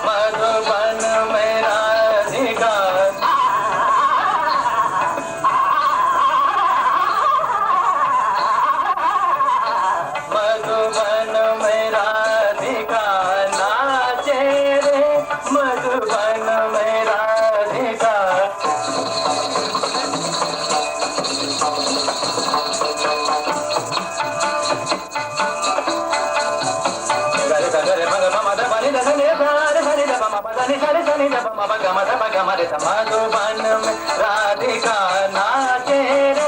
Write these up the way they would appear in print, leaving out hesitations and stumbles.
मधुबन में मधुबन में राधिका। मधुबन में राधिका नाचे रे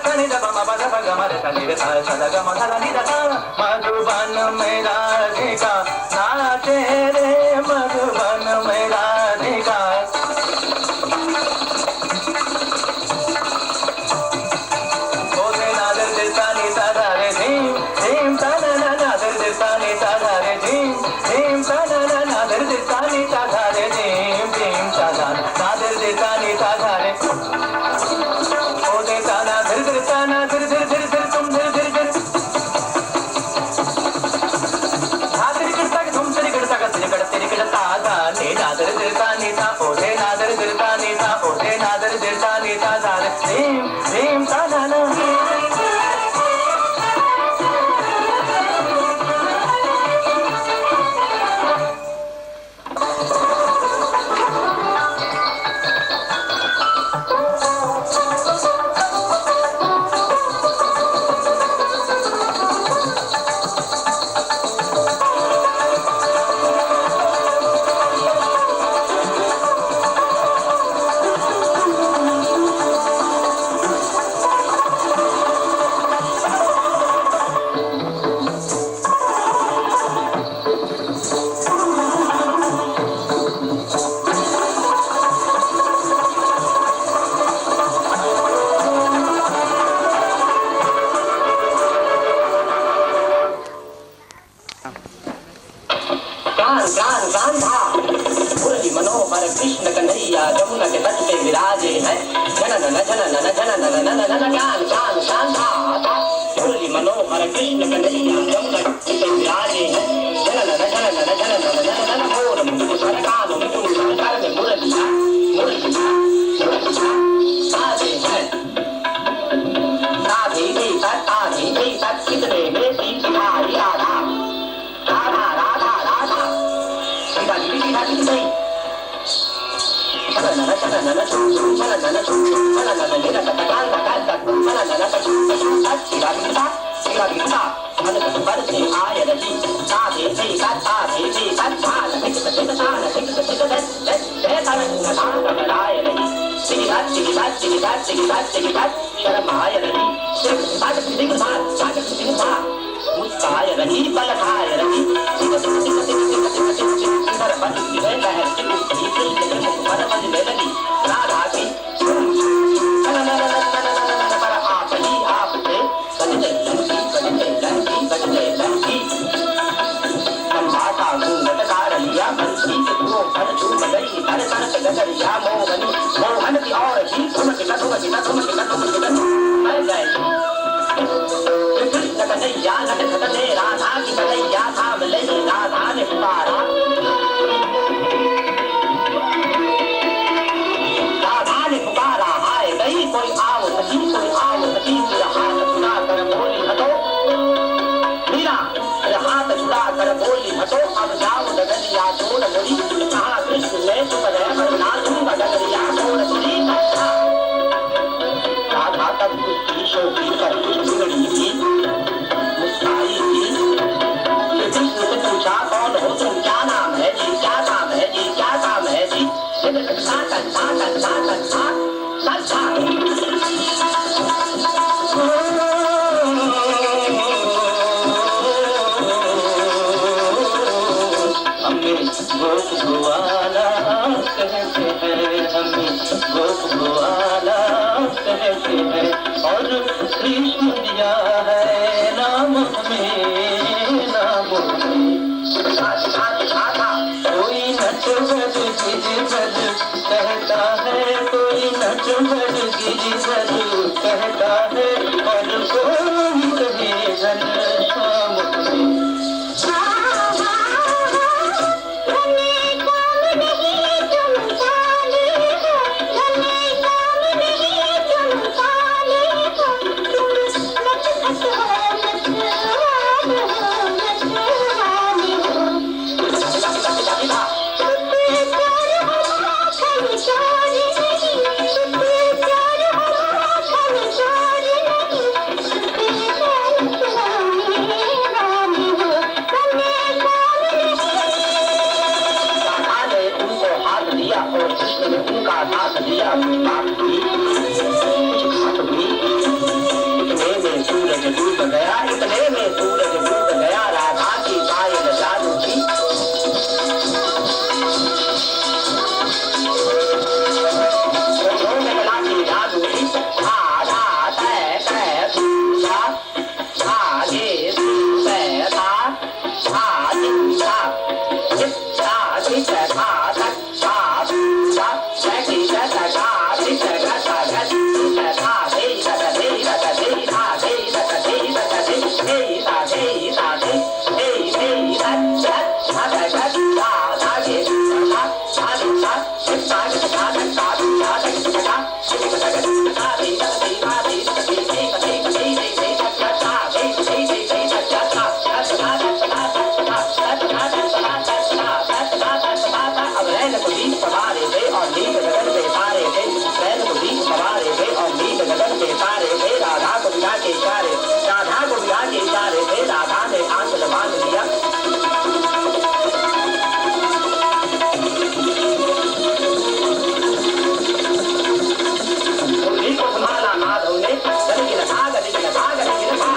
सनि द म प द प ग म रे सनि रे सा द ग म ध नि द सा। मधुबन में राधिका नाचे रे मधुबन में राधिका। ओसे नादर दिलसा नि सा धा रे धीम धीम सा ना ना नादर दिलसा नि सा धा रे धीम धीम सा ना ना नादर दिलसा नि सा धा रे धीम धीम सा ना नादर दिलसा नि सा धा रे। ओसे सा ना धर धर सा ना धर धर धर धर तुम धर धर धर। नादर दिलसा के तुम तेरी गड़ता का तेरी गड़ता धा ने नादर दिलसा नि सा। ओसे नादर दिलसा नि सा। ओसे नादर दिलसा नि सा धा रे धीम धीम सा ना ना। कृष्ण कन्हैया जमुना के तट पे विराजे हैं। जनन जनन जनन नन ज्ञान शान शांता मुरली मनोहर कृष्ण कन्हैया जमुना के तट पे विराजे हैं। जनन जनन जनन नन मोर मुकुट सरकार मुकुट सरकार में मुरलिया मुरलिया साजे हैं। राधे भी तट कितने में सीधी भाई राधा राधा राधा राधा सीधा सीधा सीधा मुस्काय रही पल खाए रही राधा की पर आप ही आपसे बजने लगी कंधाता घूंघट काढ़ लिया बंसी से वो फल झूम गई धर धर से गगरिया मोहनी मोहन की और ही ठुमक मैं गई कृष्ण कन्हैया नट खतने राधा की कन्हैया थाम ले राधा ने पुकारा हाय गई कोई आओ सखी मेरा हाथ छुड़ा कर बोली हटो मीरा मेरा हाथ छुड़ा कर बोली हटो अब जाओ डगरिया छोड़ मुड़ी कहा कृष्ण ने चुप रहे वरना दूंगा डगरिया छोड़ मुड़ी राधा तब उसकी शोभी कर कुछ बिगड़ी थी मुस्काई थी कृष्ण से पूछा कौन हो तुम क्या नाम है जी क्या काम है जी क्या काम है जी साटन साटन साटन गोप गोवाला कहते हैं हमें गोप गोवाला कहते हैं और कृष्ण दिया है नाम हमें नाम कोई नच बज गिरी बज कहता है कोई नच बज गिरी बज कहता है और कोई कहे घन श्याम दिया कुछ बात हुई कुछ घाट हुई इतने में सूरज डूब गया इतने में सूरज डूब गया राधा की पायल जादू की जादू की आधा तय तय पूजा आगे पैसा आदिशा चित्ता चित घातक पूजा जैसी जैसा चित घटा घट था दे रत दे रत दे था दे रत दे रत दे ता दे ता दे दे रत रत घट घट ता गे ता आदिशा चित्ता चित्ता घटा पूजा चित्ता चित्ता घटा दे रत दे ता दे रत दे दे दे दे दे घटा दे दे दे दे घटा अब रैन को बीच सवारे थे और नील गगन पे तारे थे रैन को बीच सवारे थे और नील गगन पे तारे थे राधा को विवाह के इशारे थे राधा ने आंचल बांध लिया उन्हीं को संभाला माधव ने गली लगा गली लगा गली लगा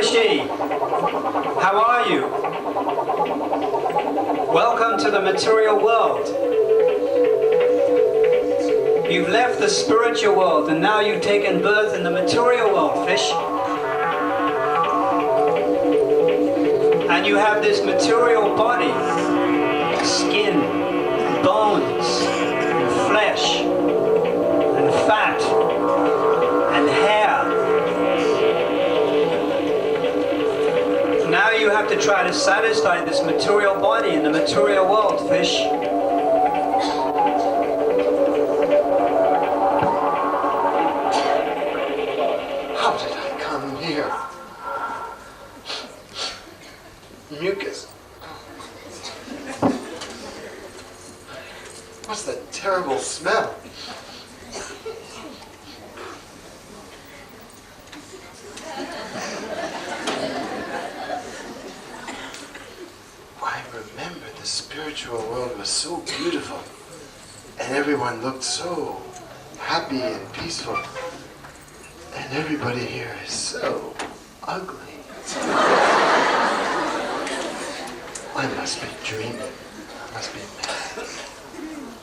Fishy, how are you? Welcome to the material world. You've left the spiritual world and now you've taken birth in the material world, Fish. And you have this material body, skin, bones, and flesh, and fat, and hair. Now you have to try to satisfy this material body in the material world, Fish. How did I come here? Mucus. What's that terrible smell? I remember the spiritual world was so beautiful, and everyone looked so happy and peaceful, and everybody here is so ugly. I must be dreaming. I must be mad.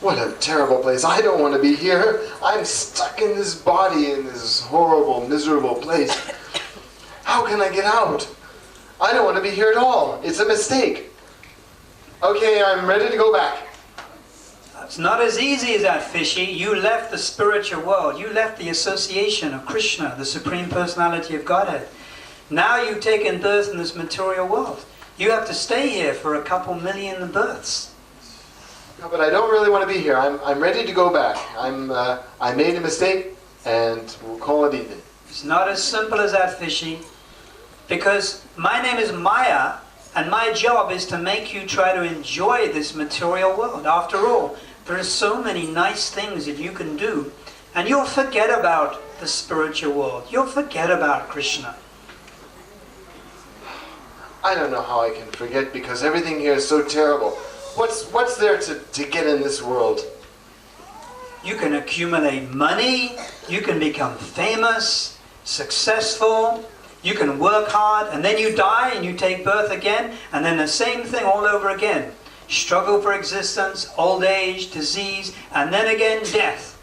What a terrible place. I don't want to be here. I'm stuck in this body, in this horrible, miserable place. How can I get out? I don't want to be here at all. It's a mistake. Okay, I'm ready to go back. It's not as easy as that, Fishy. You left the spiritual world. You left the association of Krishna, the Supreme Personality of Godhead. Now you've taken birth in this material world. You have to stay here for a couple million births. No, but I don't really want to be here. I'm ready to go back. I made a mistake, and we'll call it even. It's not as simple as that, Fishy. Because my name is Maya, and my job is to make you try to enjoy this material world. After all, there are so many nice things that you can do, and you'll forget about the spiritual world. You'll forget about Krishna. I don't know how I can forget because everything here is so terrible. What's there to get in this world? You can accumulate money, you can become famous, successful, you can work hard, and then you die and you take birth again, and then the same thing all over again. Struggle for existence, old age, disease, and then again death.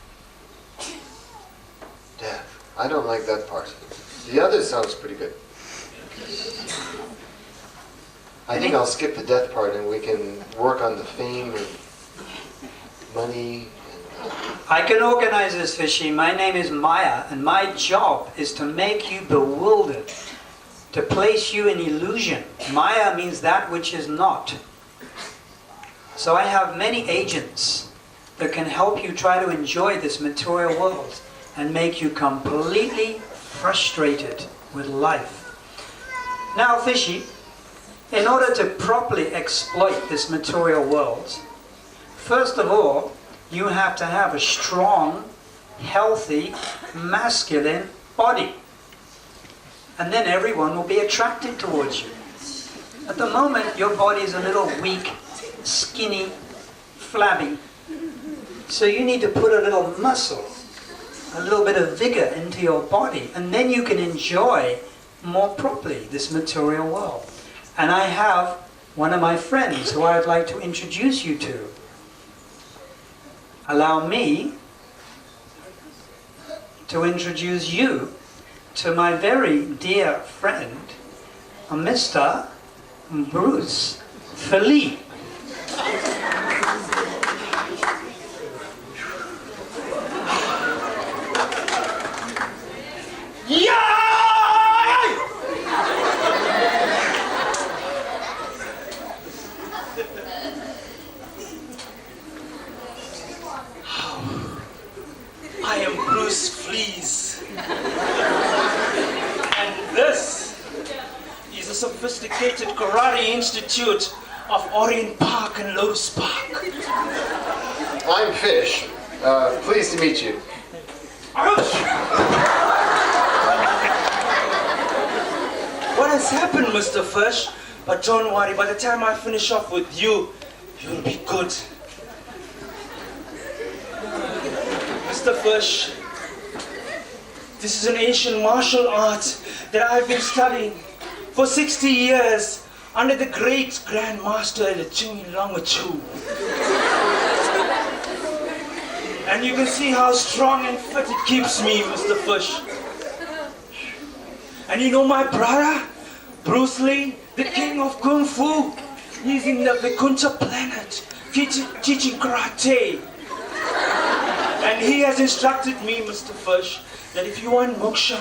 Death. I don't like that part. The other sounds pretty good. I think I'll skip the death part and we can work on the fame and money. I can organize this, Fishy. My name is Maya, and my job is to make you bewildered, to place you in illusion. Maya means that which is not. So I have many agents that can help you try to enjoy this material world and make you completely frustrated with life. Now, Fishy, in order to properly exploit this material world, first of all, you have to have a strong, healthy, masculine body. And then everyone will be attracted towards you. At the moment, your body is a little weak, skinny, flabby. So you need to put a little muscle, a little bit of vigor into your body, and then you can enjoy more properly this material world. And I have one of my friends who I'd like to introduce you to. Allow me to introduce you to my very dear friend, Mr. Bruce Philippe. I am Bruce Fleas. And this is a sophisticated karate institute of Orient Park and Lotus Park. I'm Fish. Pleased to meet you. What has happened, Mr. Fish? But don't worry, by the time I finish off with you, you'll be good. Mr. Fish, this is an ancient martial art that I've been studying. for 60 years under the great Grand Master, the Chingi Longachu. And you can see how strong and fit it keeps me, Mr. Fish. And you know my brother, Bruce Lee, the king of Kung Fu. He's in the Vikunta planet, teaching karate. And he has instructed me, Mr. Fish, that if you want moksha,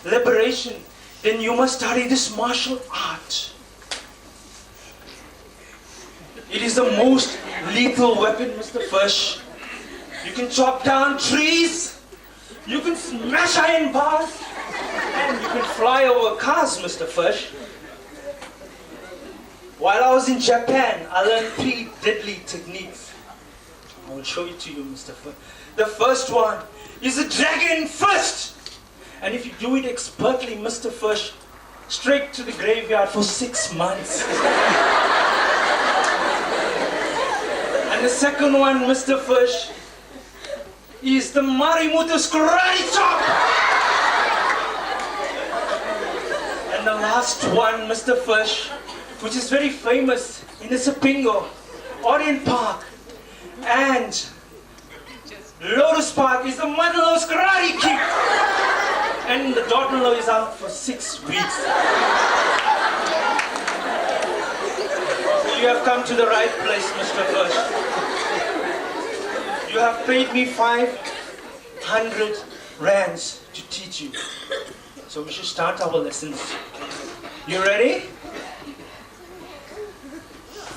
liberation, then you must study this martial art. It is the most lethal weapon, Mr. Fish. You can chop down trees, you can smash iron bars, and you can fly over cars, Mr. Fish. While I was in Japan, I learned 3 deadly techniques. I will show it to you, Mr. Fish. The first one is a dragon fist. And if you do it expertly, Mr. Fish, straight to the graveyard for 6 months. And the second one, Mr. Fish, is the Marimutu's karate chop. And the last one, Mr. Fish, which is very famous in the Sapingo, Orient Park, and Lotus Park, is the mother-in-law's karate kick. And the daughter-in-law is out for 6 weeks. You have come to the right place, Mr. Fish. You have paid me 500 rands to teach you. So we should start our lessons. You ready?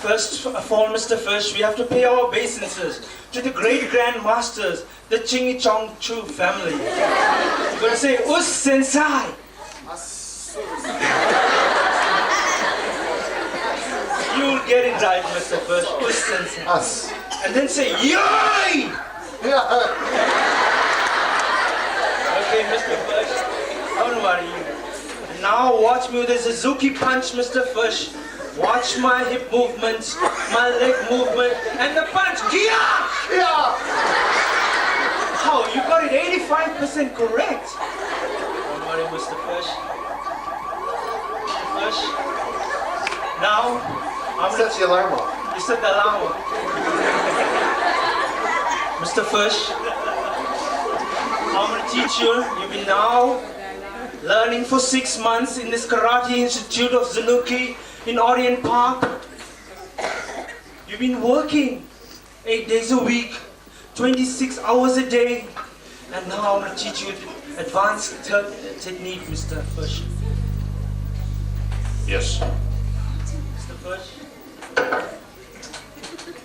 First of all, Mr. Fish, we have to pay our obeisances to the great Grand Masters, the Chingi Chong Chu family. You're going to say, Us Sensai. You'll get it right, Mr. Fish. Us Sensai. Us. And then say, Yay! Okay, Mr. Fish, don't worry. Now watch me with the Suzuki punch, Mr. Fish. Watch my hip movements, my leg movement, and the punch. Yeah! Oh, you got it 85% correct. Don't worry, Mr. Fish. Fish. Now, I'm Set the alarm off. You set the alarm off. Mr. Fish, I'm going to teach you. You've been now learning for 6 months in this Karate Institute of Zanuki in Orient Park. You've been working 8 days a week, 26 hours a day, and now I'm going to teach you the advanced technique, Mr. Fish. Yes. Mr. Fish,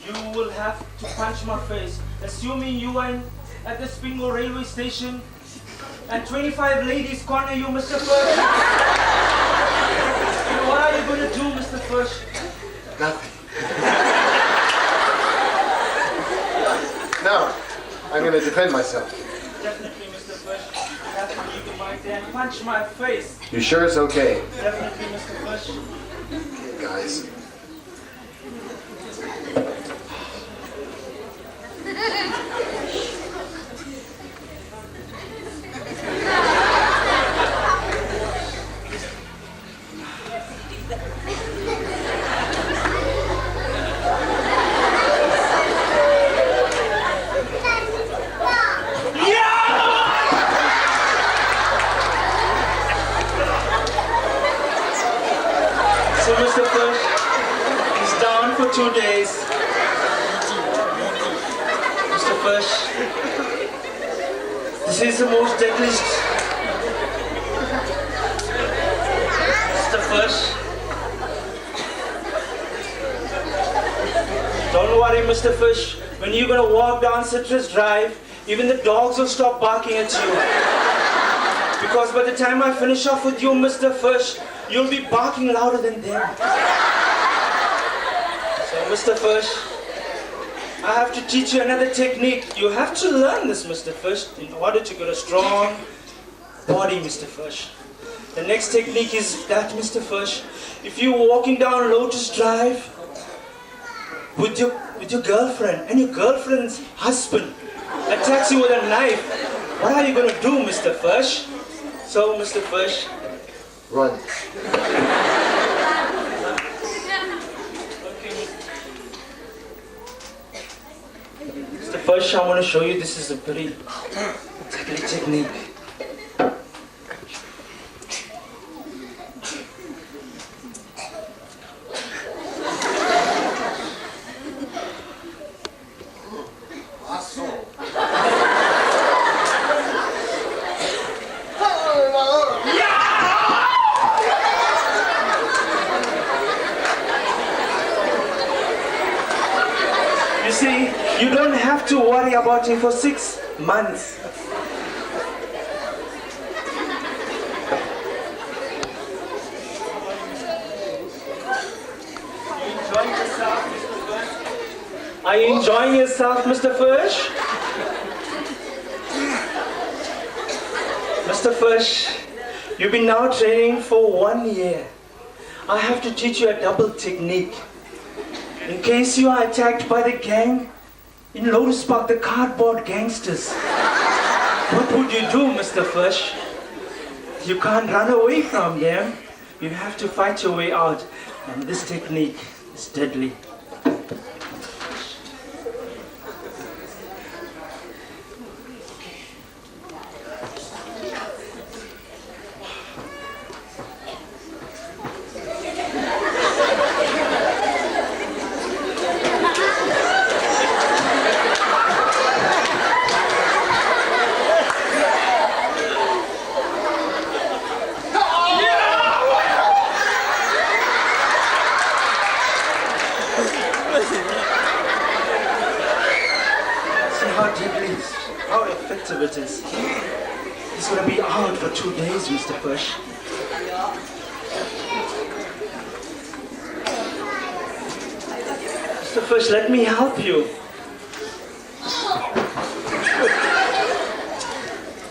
you will have to punch my face. Assuming you are at the Spingo railway station and 25 ladies corner you, Mr. Fish. What are you going to do, Mr. Fish? Nothing. No, I'm going to defend myself. Definitely, Mr. Fish. You have to leave the mic there and punch my face. You sure it's okay? Definitely, Mr. Fish. Okay, guys. So Mr. Fish is down for 2 days. Mr. Fish, this is the most deadliest. Mr. Fish, don't worry, Mr. Fish. When you're gonna walk down Citrus Drive, even the dogs will stop barking at you. Because by the time I finish off with you, Mr. Fish, you'll be barking louder than them. So, Mr. Fish, I have to teach you another technique. You have to learn this, Mr. Fish, in order to get a strong body, Mr. Fish. The next technique is that, Mr. Fish, if you're walking down Lotus Drive with your girlfriend and your girlfriend's husband attacks you with a knife, what are you going to do, Mr. Fish? So, Mr. Fish, Run. First, I want to show you this is a very deadly technique. You see, you don't have to worry about it for 6 months. Are you enjoying yourself, Mr. Fish? Mr. Fish, you've been now training for 1 year. I have to teach you a double technique. In case you are attacked by the gang in Lotus Park, the cardboard gangsters. What would you do, Mr. Fish? You can't run away from them. You have to fight your way out. And this technique is deadly. How deadly, how effective it is. He's going to be out for 2 days, Mr. Fish. Mr. Fish, let me help you.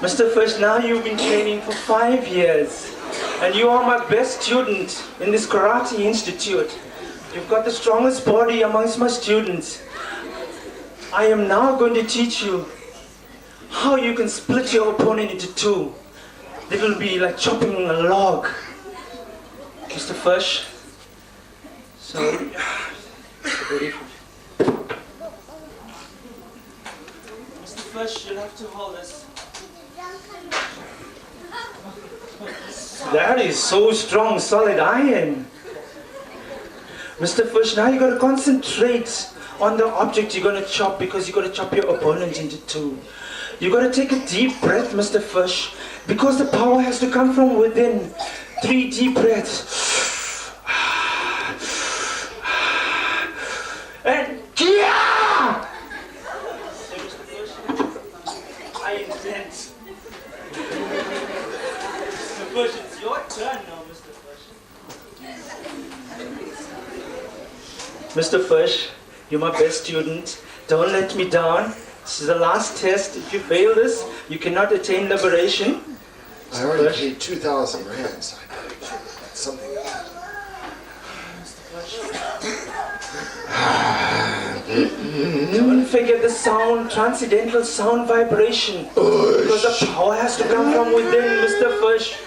Mr. Fish, now you've been training for 5 years, and you are my best student in this karate institute. You've got the strongest body amongst my students. I am now going to teach you how you can split your opponent into two. It will be like chopping a log. Mr. Fish. So, ready for Mr. Fish, you'll have to hold this. That is so strong, solid iron. Mr. Fish, now you got to concentrate on the object you're going to chop, because you're going to chop your opponent into two. You got to take a deep breath, Mr. Fish, because the power has to come from within. 3 deep breaths. And yeah! Mr. Fish, I intend. Mr. Fish, it's your turn now, Mr. Fish. Mr. Fish, you're my best student. Don't let me down. This is the last test. If you fail this, you cannot attain liberation. I already paid 2,000 rands. That's something. Don't forget the sound, transcendental sound vibration. Because the power has to come from within, Mr. Fish.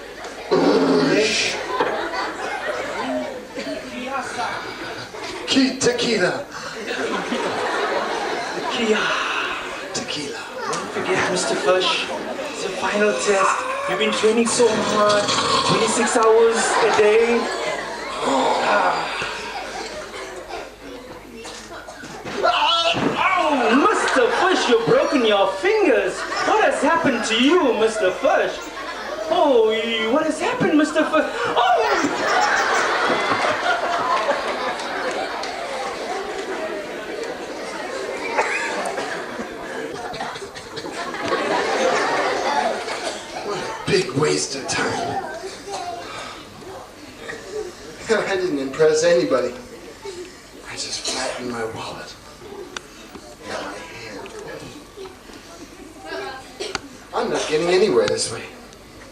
Tequila. Tequila. Don't forget, Mr. Fish. It's your final test. You've been training so hard. 26 hours a day. Oh, Mr. Fish, you've broken your fingers. What has happened to you, Mr. Fish? Oh, what has happened, Mr. Fish? Oh! Big waste of time. I didn't impress anybody. I just flattened my wallet. Got my hand. I'm not getting anywhere this way.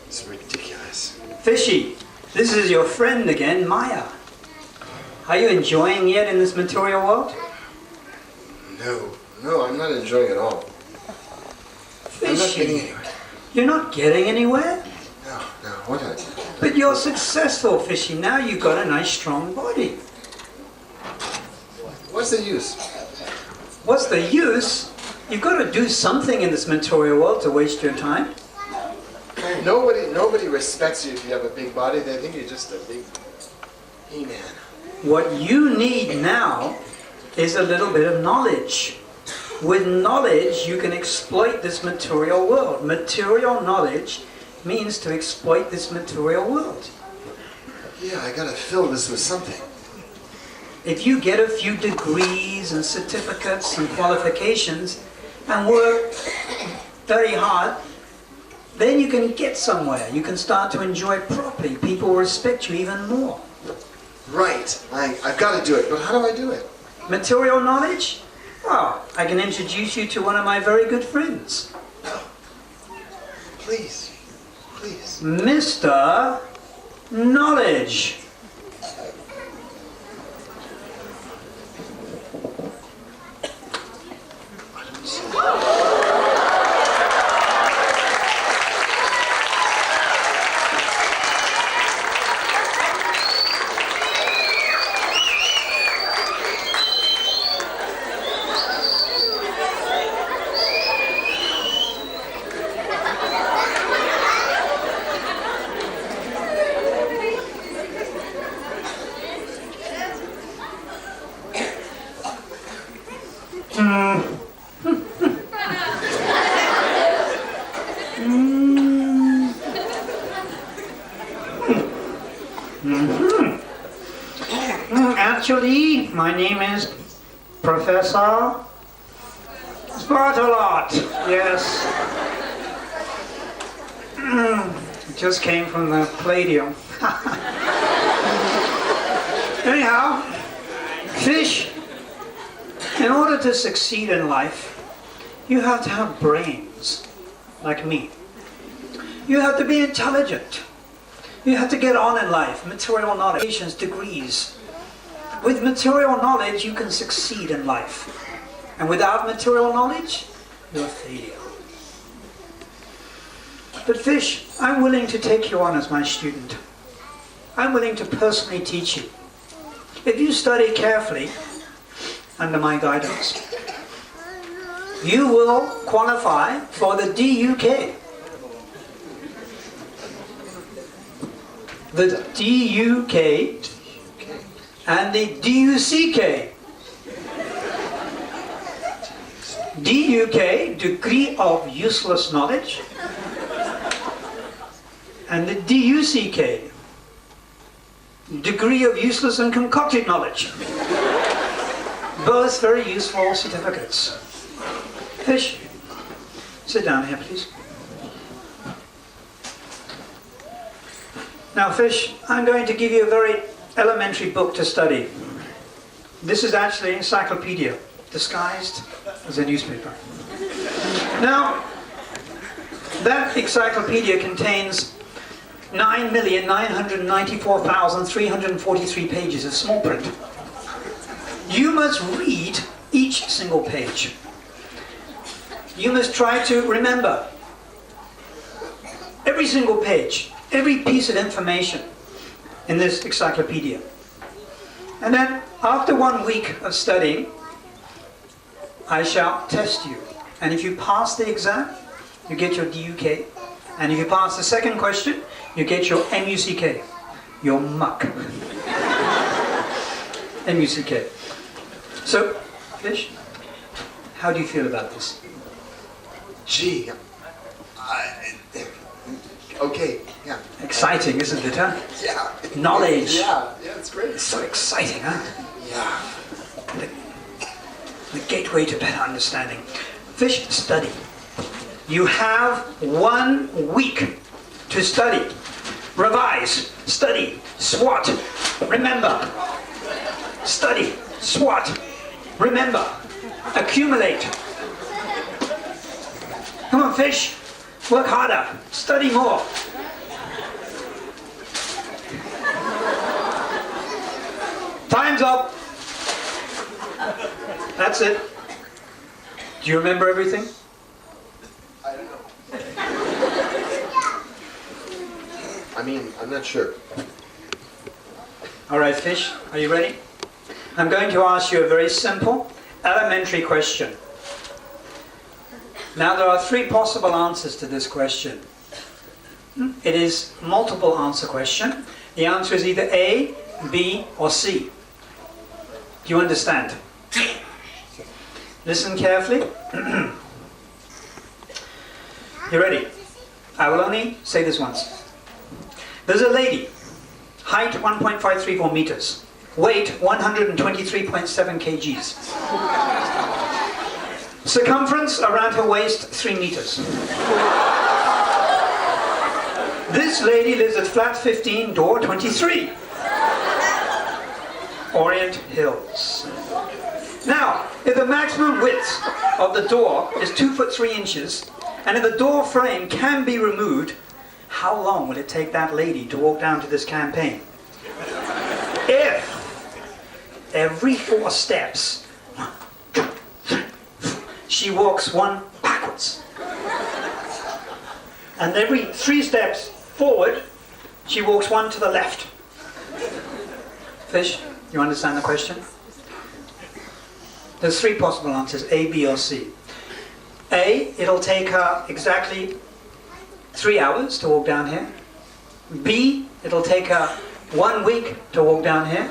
It's ridiculous. Fishy, this is your friend again, Maya. Are you enjoying it in this material world? No, I'm not enjoying it all. I'm not getting Fishy, anywhere. you're not getting anywhere? No, what? But you're successful, Fishy. Now you've got a nice, strong body. What's the use? What's the use? You've got to do something in this material world to waste your time. Nobody respects you if you have a big body. They think you're just a big He-Man. What you need now is a little bit of knowledge. With knowledge, you can exploit this material world. Material knowledge means to exploit this material world. Yeah, I gotta fill this with something. If you get a few degrees and certificates and qualifications and work very hard, then you can get somewhere. You can start to enjoy it properly. People will respect you even more. Right. I've got to do it, but how do I do it? Material knowledge? Well, I can introduce you to one of my very good friends. Please. Please. Mr. Knowledge. Actually, my name is Professor Spartalot. Yes. It just came from the Palladium. Anyhow, fish, in order to succeed in life, you have to have brains, like me. You have to be intelligent. You have to get on in life, material knowledge, degrees. With material knowledge, you can succeed in life. And without material knowledge, you're a failure. But fish, I'm willing to take you on as my student. I'm willing to personally teach you. If you study carefully, under my guidance, you will qualify for the DUK. The DUK and the DUCK. DUK, degree of useless knowledge, and the DUCK, degree of useless and concocted knowledge. Both very useful certificates. Fish, sit down here, please. Now, Fish, I'm going to give you a very elementary book to study. This is actually an encyclopedia, disguised as a newspaper. Now, that encyclopedia contains 9,994,343 pages of small print. You must read each single page. You must try to remember every single page, every piece of information in this encyclopedia. And then, after 1 week of studying, I shall test you. And if you pass the exam, you get your DUK. And if you pass the second question, you get your MUCK, your muck. MUCK. So, Fish, how do you feel about this? Gee, okay, yeah. Exciting, isn't it, huh? Yeah. Knowledge. Yeah, it's great. It's so exciting, huh? Yeah. The gateway to better understanding. Fish, study. You have 1 week to study. Revise, study, SWOT, remember. Study, SWOT, remember. Accumulate. Come on, Fish. Work harder. Study more. Time's up. That's it. Do you remember everything? I don't know. I mean, I'm not sure. All right, Fish, are you ready? I'm going to ask you a very simple, elementary question. Now there are three possible answers to this question. It is a multiple answer question. The answer is either A, B, or C. Do you understand? Listen carefully. You ready? I will only say this once. There's a lady, height 1.534 meters, weight 123.7 kgs. Circumference around her waist 3 meters. This lady lives at flat 15, door 23. Orient Hills. Now, if the maximum width of the door is 2 foot 3 inches, and if the door frame can be removed, how long will it take that lady to walk down to this campaign? If every 4 steps, she walks 1 backwards, and every 3 steps forward, she walks 1 to the left. Fish, you understand the question? There's 3 possible answers, A, B, or C. A, it'll take her exactly 3 hours to walk down here. B, it'll take her 1 week to walk down here.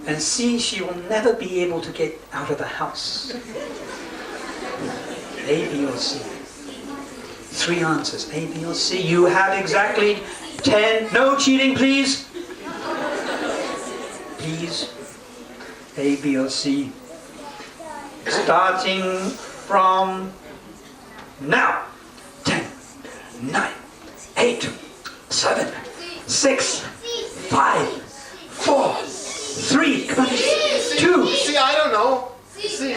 And C, she will never be able to get out of the house. A, B, or C. 3 answers, A, B, or C. You have exactly 10. No cheating, please. Please. A, B, or C. Starting from now. 10, 9, 8, 7, 6, 5, 4, 3, 2. See, I don't know. See,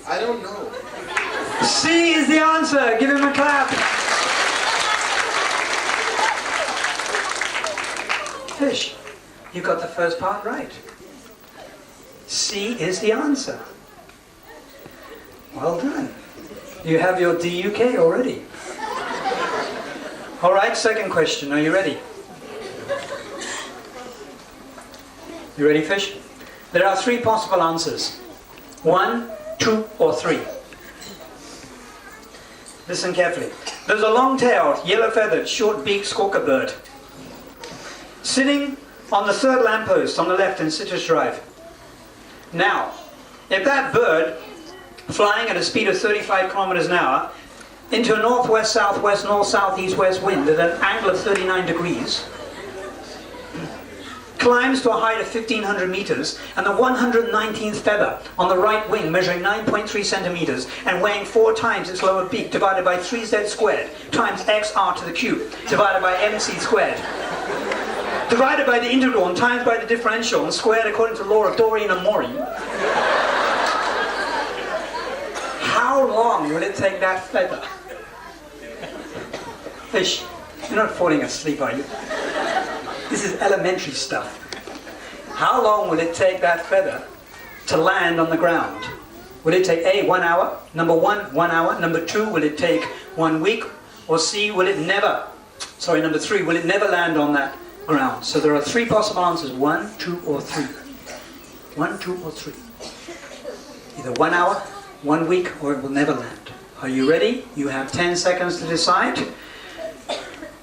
I don't know. C is the answer. Give him a clap. Fish, you got the first part right. C is the answer. Well done. You have your DUK already. All right, second question. Are you ready? You ready, Fish? There are 3 possible answers. 1, 2, or 3. Listen carefully. There's a long-tailed, yellow-feathered, short-beaked squawker bird sitting on the 3rd lamppost on the left in Citrus Drive. Now, if that bird, flying at a speed of 35 kilometers an hour, into a northwest, southwest, north, south, east, west wind at an angle of 39 degrees, climbs to a height of 1,500 meters, and the 119th feather on the right wing measuring 9.3 centimeters and weighing 4 times its lower beak, divided by 3z squared times xr to the cube, divided by mc squared, divided by the integral and times by the differential and squared according to the law of Dorian and Mori. How long will it take that feather? Fish, you're not falling asleep, are you? This is elementary stuff. How long will it take that feather to land on the ground? Will it take A, 1 hour? Number 1, 1 hour. Number 2, will it take 1 week? Or C, will it never? Sorry, number 3, will it never land on that ground? So there are 3 possible answers, 1, 2, or 3. 1, 2, or 3. Either 1 hour, 1 week, or it will never land. Are you ready? You have 10 seconds to decide.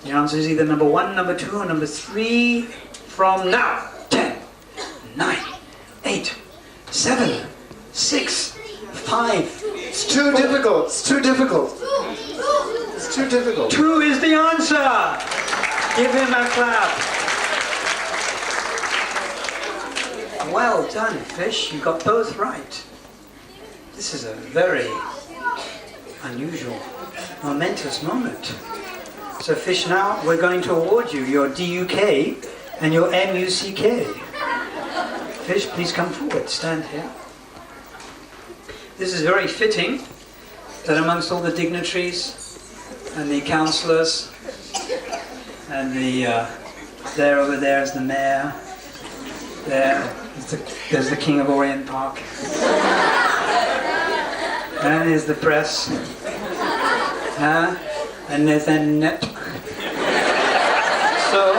The answer is either number 1, number 2, or number 3 from now. 10, 9, 8, 7, 6, 5. It's too difficult. It's too difficult. It's too difficult. 2 is the answer. Give him a clap. Well done, Fish. You got both right. This is a very unusual, momentous moment. So Fish, now we're going to award you your DUK and your MUCK. Fish, please come forward, stand here. This is very fitting that amongst all the dignitaries and the councillors and there over there is the mayor, there's the King of Orient Park, and there's the press, and there's Annette. So,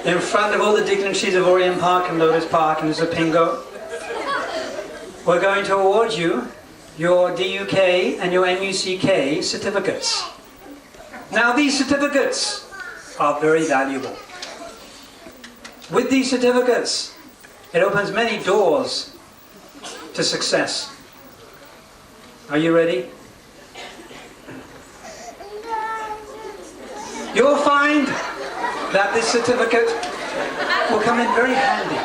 in front of all the dignitaries of Orient Park and Lotus Park and Zapingo, we're going to award you your DUK and your MUCK certificates. Now these certificates are very valuable. With these certificates, it opens many doors to success. Are you ready? You'll find that this certificate will come in very handy.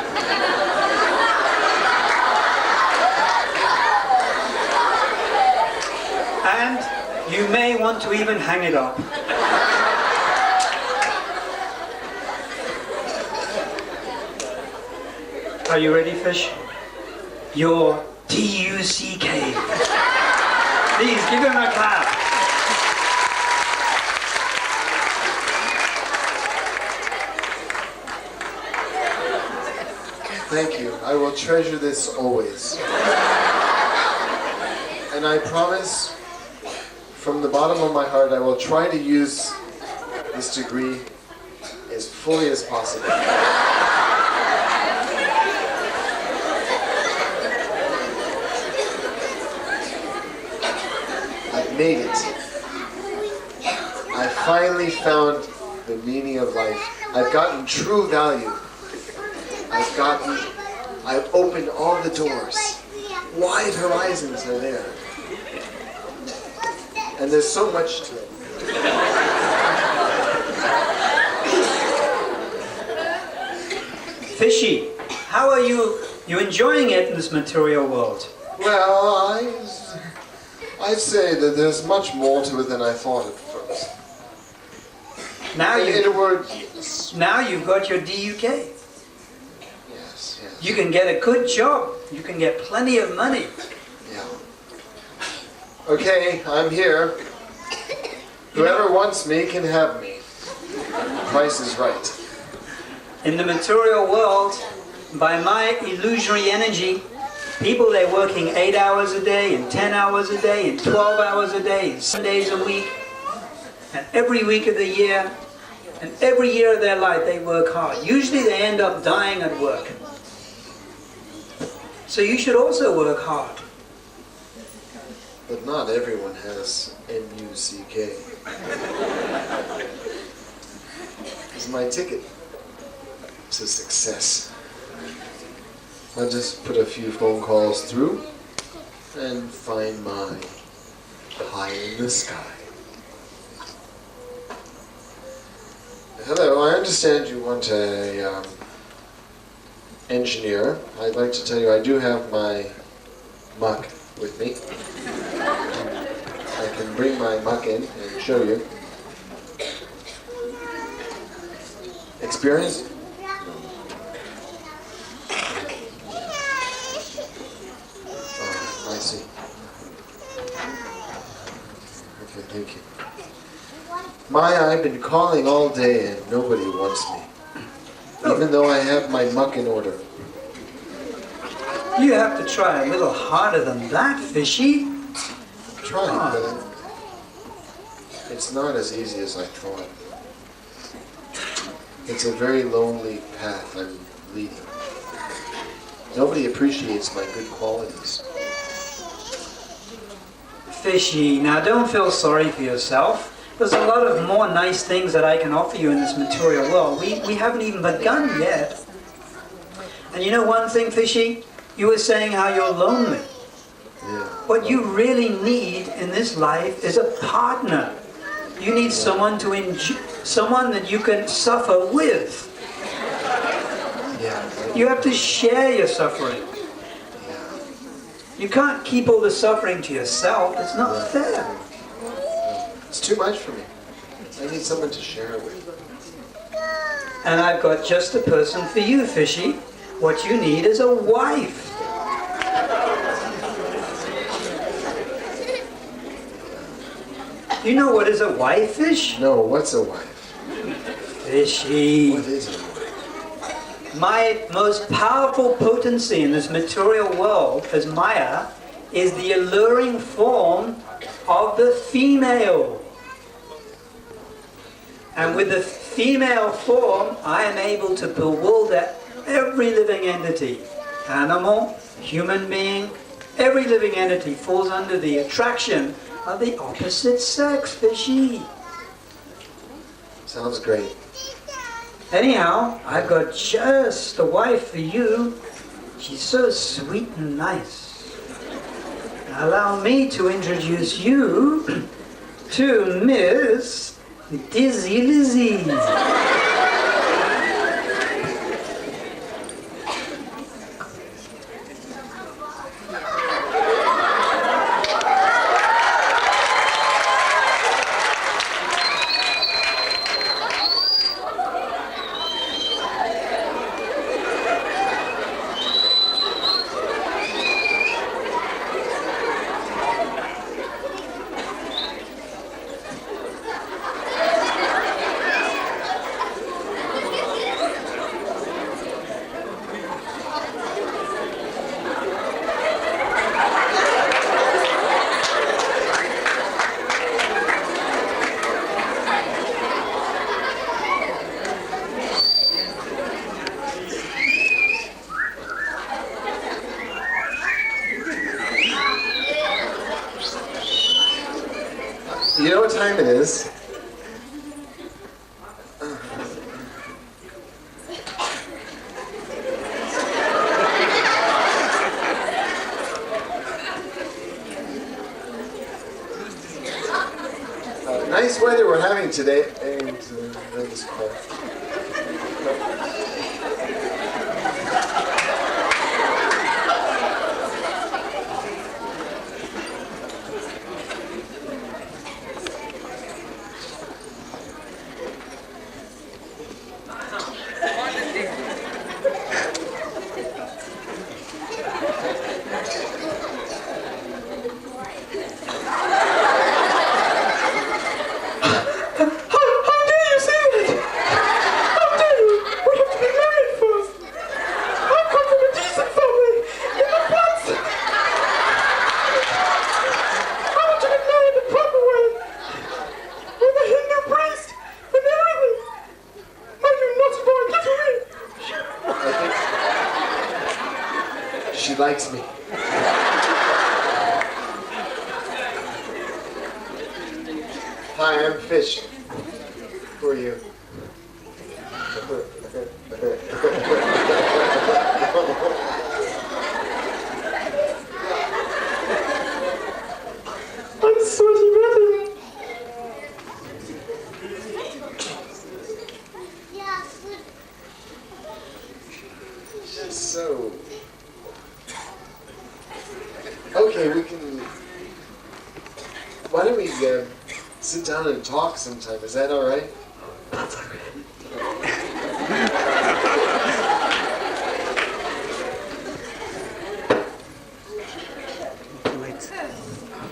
And you may want to even hang it up. Are you ready, fish? Your TUCK. Please give him a clap. Thank you. I will treasure this always. And I promise, from the bottom of my heart, I will try to use this degree as fully as possible. I've made it. I finally found the meaning of life. I've gotten true value. I've opened all the doors. Wide horizons are there. And there's so much to it. Fishy, how are you enjoying it in this material world? Well, I'd say that there's much more to it than I thought at first. Now In a word, you've got your DUK. yes. You can get a good job. You can get plenty of money. Yeah. Okay, I'm here. Whoever wants me can have me. Price is right. In the material world, by my illusory energy, people, they're working 8 hours a day, and 10 hours a day, and 12 hours a day, and 7 days a week. And every week of the year, and every year of their life, they work hard. Usually they end up dying at work. So you should also work hard. But not everyone has MUCK. It's my ticket to success. I'll just put a few phone calls through and find my high in the sky. Hello, I understand you want a engineer. I'd like to tell you I do have my muck with me. I can bring my muck in and show you. Experience? Oh, I see. Okay, thank you. Maya, I've been calling all day and nobody wants me. Even though I have my muck in order. You have to try a little harder than that, Fishy. Trying, but it's not as easy as I thought. It's a very lonely path I'm leading. Nobody appreciates my good qualities. Fishy, now don't feel sorry for yourself. There's a lot of more nice things that I can offer you in this material world. We haven't even begun yet. And you know one thing, Fishy? You were saying how you're lonely. Yeah. What you really need in this life is a partner. You need someone to someone that you can suffer with. Yeah. You have to share your suffering. Yeah. You can't keep all the suffering to yourself. It's not fair. It's too much for me. I need someone to share it with. And I've got just the person for you, Fishy. What you need is a wife. You know what is a wife, Fish? No, what's a wife? Fishy. What is a wife? My most powerful potency in this material world as Maya is the alluring form of the female. And with the female form, I am able to bewilder every living entity. Animal, human being, Every living entity falls under the attraction of the opposite sex, fishy. Sounds great. Anyhow, I've got just the wife for you. She's so sweet and nice. Now allow me to introduce you to Miss Dizzy Lizzy. You know what time it is? Nice weather we're having today. And this part. She likes me. Hi, I'm Fish. Who are you? I'm sweaty Betty. So... Okay, we can... Why don't we sit down and talk sometime? Is that all right? That's all right.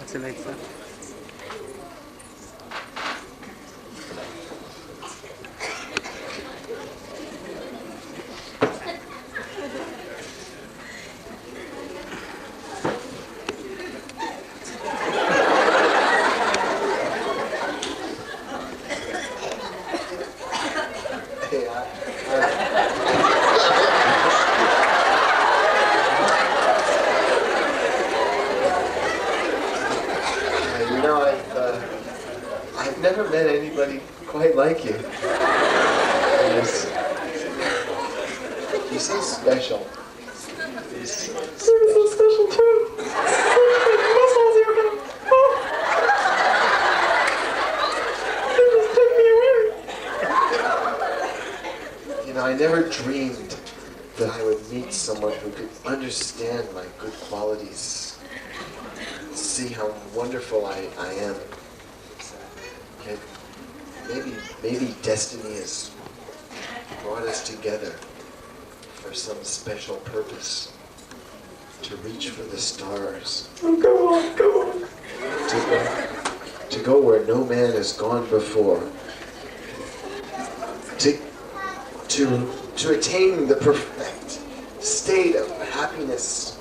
It's a late stuff. I've never met anybody quite like you. You're so special. You're so special too. You know, I never dreamed that I would meet someone who could understand my good qualities, see how wonderful I am. And maybe destiny has brought us together for some special purpose, to reach for the stars. Oh, go on. To go where no man has gone before. To attain the perfect state of happiness,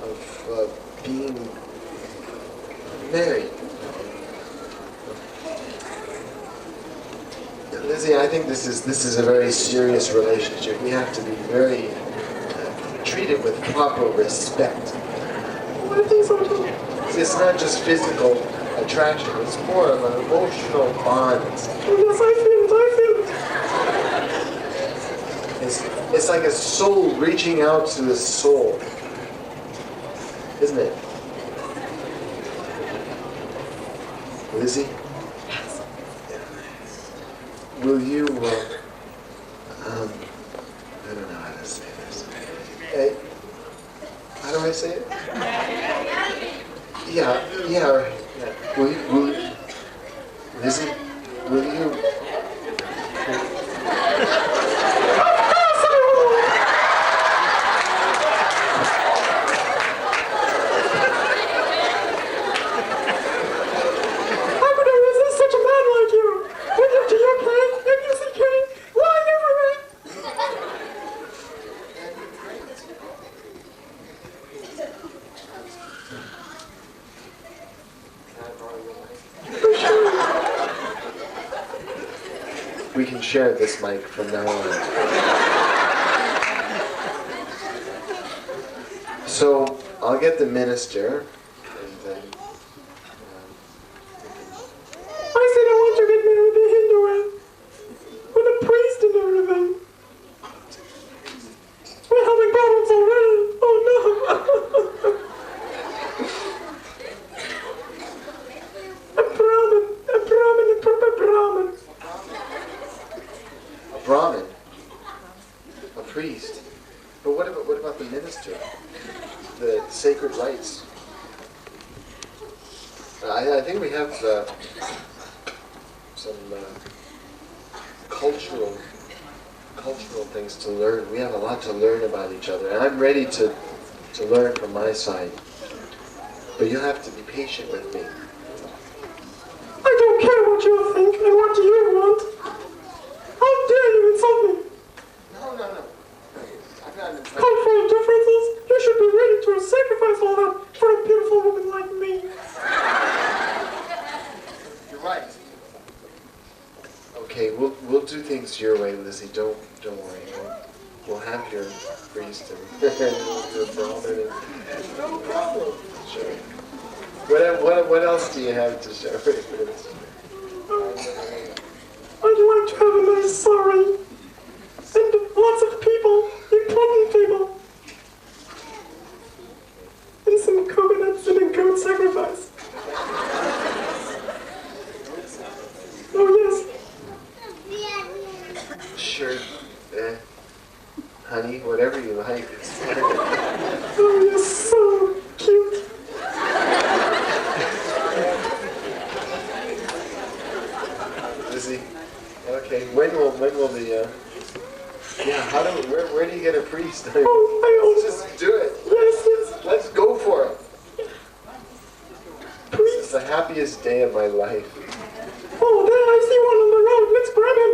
of being married. Lizzie, I think this is a very serious relationship. We have to be very treated with proper respect. I think so too. See, it's not just physical attraction, it's more of an emotional bond. Yes, I feel it. It's like a soul reaching out to the soul. Isn't it? Lizzie? Yes. Will you, I don't know how to say this. Hey, how do I say it? Yeah. Will you, Lizzie, will you? We can share this mic from now on. So I'll get the minister, and then I said I want to get married to Hindu with a priest and everything. We're having problems already. Oh no. A proper Brahmin. a Brahmin, a priest. But what about the minister? The sacred rites. I think we have some cultural things to learn. We have a lot to learn about each other, and I'm ready to learn from my side. But you'll have to be patient with me. I don't care what you think and what you want. How dare you insult me? No. I'm not in Cultural differences? You should be ready to sacrifice all that for a beautiful woman like me. You're right. Okay, we'll do things your way, Lizzie. Don't worry. We'll have your priest and your Brahmin. No problem. Sure. What else do you have to share with us? I'd like to have a nice sorry. And lots of people, important people. And some coconuts and a goat sacrifice. Oh yes. Sure. Honey, whatever you like. Oh, you're so cute. Lizzie. Okay. When will the where do you get a priest? Oh, Let's just do it. yes. Let's go for it. This Priest. is the happiest day of my life. Oh, there I see one on the road. Let's grab him.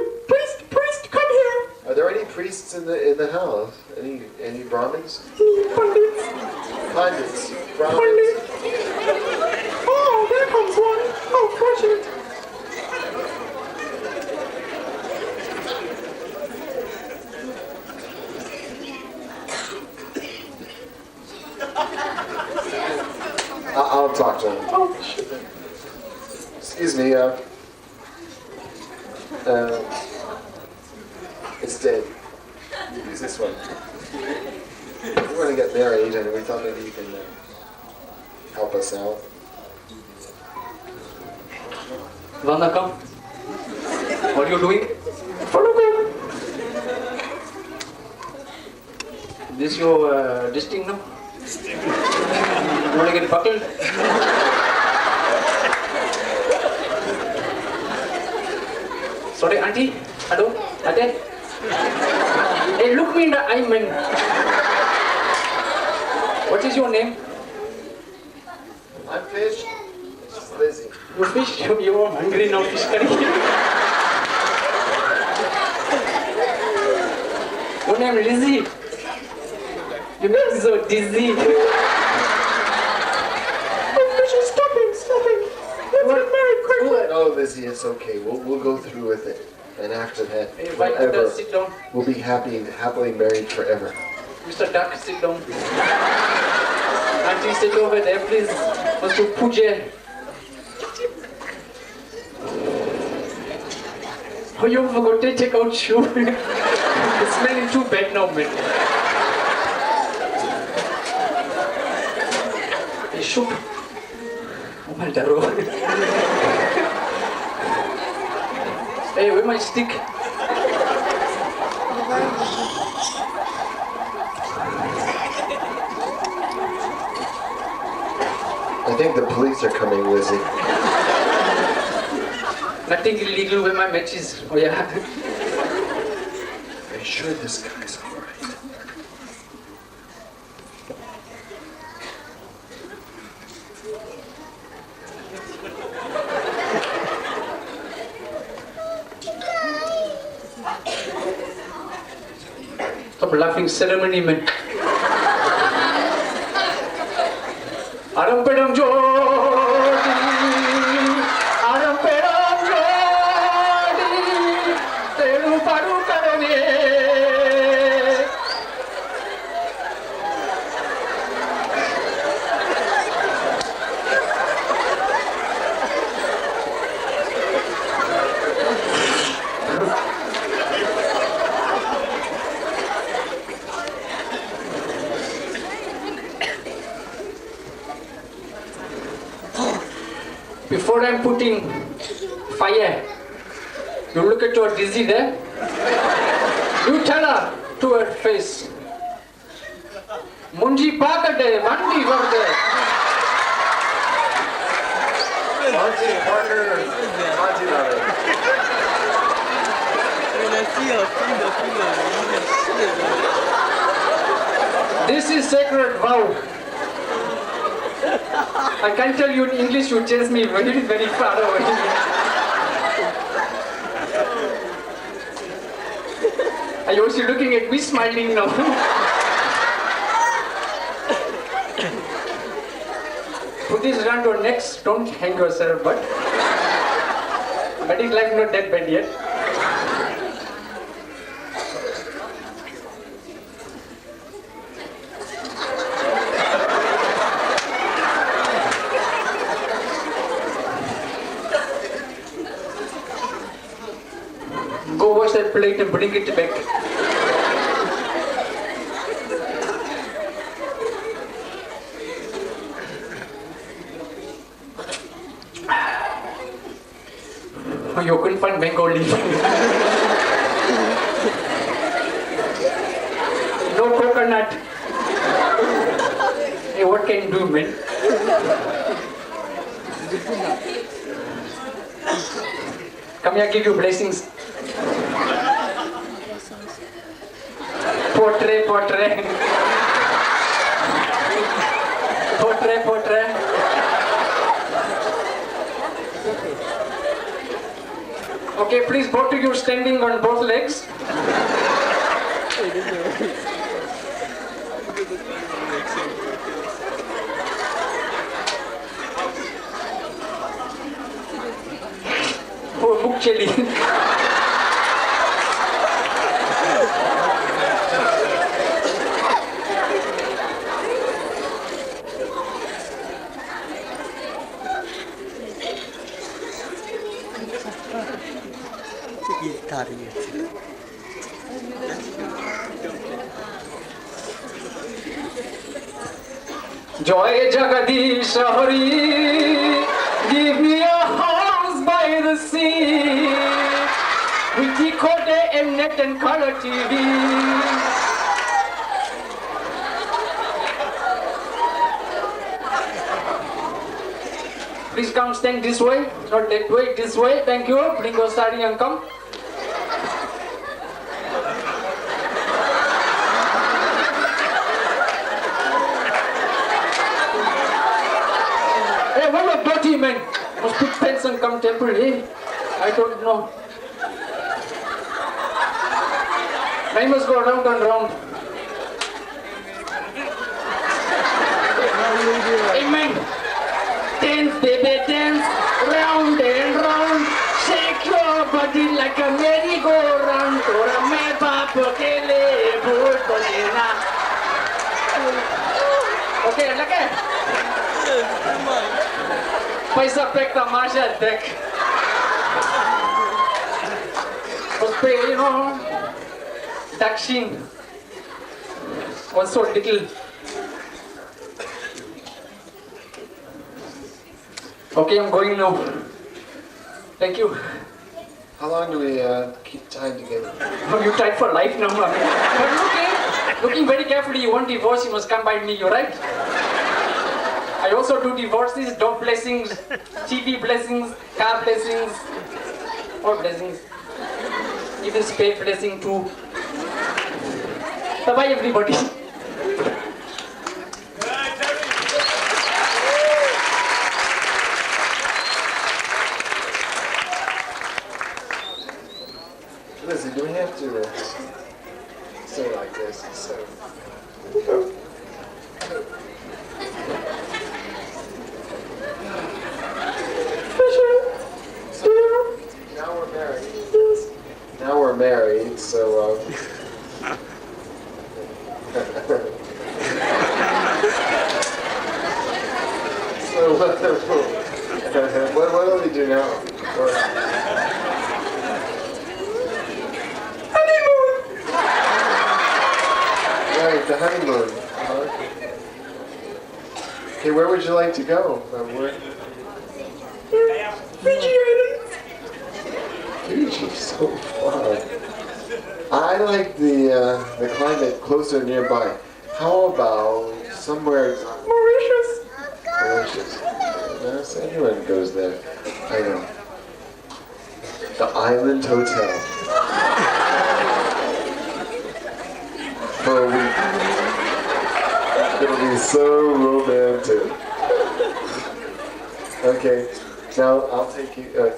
Priest, come here. Are there any priests in the house? Any Brahmins? Pundits. Pandits. Brahmins. Pundits. Oh, there comes one. Oh, fortunate. I'll talk to him. Oh, shit. Excuse me, it's dead. Use this one. We want to get married, and we thought maybe you can help us out. Vanakkam. What are you doing? This your district, no? You want to get buckled? Sorry, auntie. Hello, ate. Hey, look me in the eye, man. What is your name? I'm Fish. It's Lizzie. You fish. You are hungry now. Fish curry. Your name is Lizzie. You look so dizzy. Stop him. Let's get married quickly. No, Lizzie, it's okay. We'll go through with it, and after that, If I could sit down. we'll be happily married forever. Mr. Duck, sit down. Auntie, sit over there, please. Must do puja. Oh, you forgot to take out shoe. It's smelling too bad now, man. Hey, shoot. Oh, my God. Hey, where's my stick? I think the police are coming, Lizzie. Nothing illegal with my matches. Oh, yeah. Are you sure this guy's alright? Stop laughing, ceremony, man. Aram pedam jodi, aram pedam jodi, telu paru karane. Before I'm putting fire, you look at your dizzy there. You tell her to her face. Munji pakade, vandi vande. Auntie, partner. Auntie, darling. This is sacred vow. I can't tell you in English, you chase me very, very far away. Are you also looking at me smiling now? Put this around your necks, don't hang yourself, but it's like not that bad yet. Go wash that plate and bring it back. Oh, you couldn't find mango leaf. No coconut. Hey, what can you do, man? Come here, give you blessings. Portrait. Okay, please both of you standing on both legs. Oh, book chili. Joy Jagadish Hari, give me a house by the sea, with decoder and net and color TV. Please come stand this way, not that way, this way. Thank you. Bring your sari and come. Hey, what a dirty man. Must put pants and come temple, eh? I don't know. I must go round and round. Amen. Dance, baby, dance, round and round. Shake your body like a merry-go-round. Tora me baap kele bhol bajena. Okay, lagi. Paisa pek tamasha dek. Uspe, Dakshin was so little. Okay, I'm going now. Thank you. How long do we keep time together? Oh, you tied for life now, Mami. But looking very carefully, you want divorce, you must come by me, you right? I also do divorces, dog blessings, TV blessings, car blessings, all blessings. Even spade blessing too. Bye-bye everybody. Lizzie, do we have to stay like this? So. Now we're married. Yes. Now we're married, so. So what do we do now? Right, the honeymoon. Okay, where would you like to go? Fiji Islands. Fiji, so far. I like the climate closer nearby. How about somewhere exotic? Mauritius. Mauritius. Yes, everyone goes there. I know. The Island Hotel. For a week. It'll be so romantic. Okay, now I'll take you.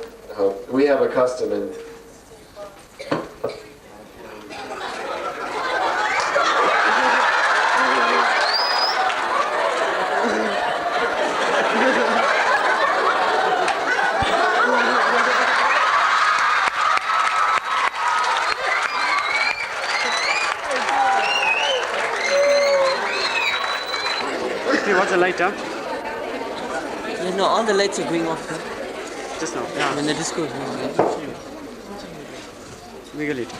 We have a custom in. What's the light, huh? Yeah, no, all the lights are going off. Huh? Just now. Yeah. When the disco is going on. Wiggle it.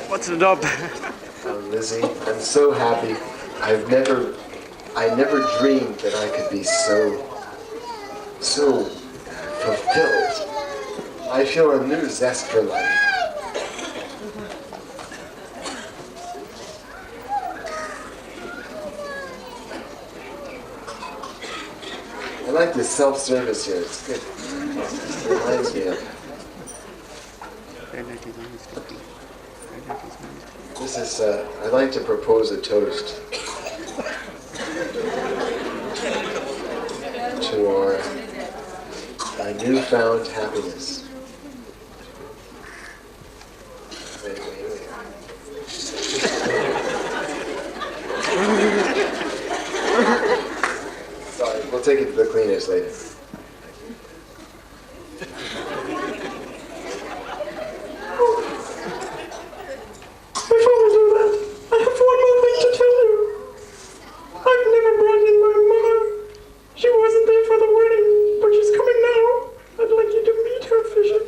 What's the job? Oh, Lizzie, I'm so happy. I never dreamed that I could be so fulfilled. I feel a new zest for life. I like the self-service here. It's good. It reminds me of. This is. I'd like to propose a toast to our newfound happiness. Wait. Sorry, we'll take it to the cleaners later. Before we do that, I have one more thing to tell you. I've never brought in my mother. She wasn't there for the wedding, but she's coming now. I'd like you to meet her, Fisher.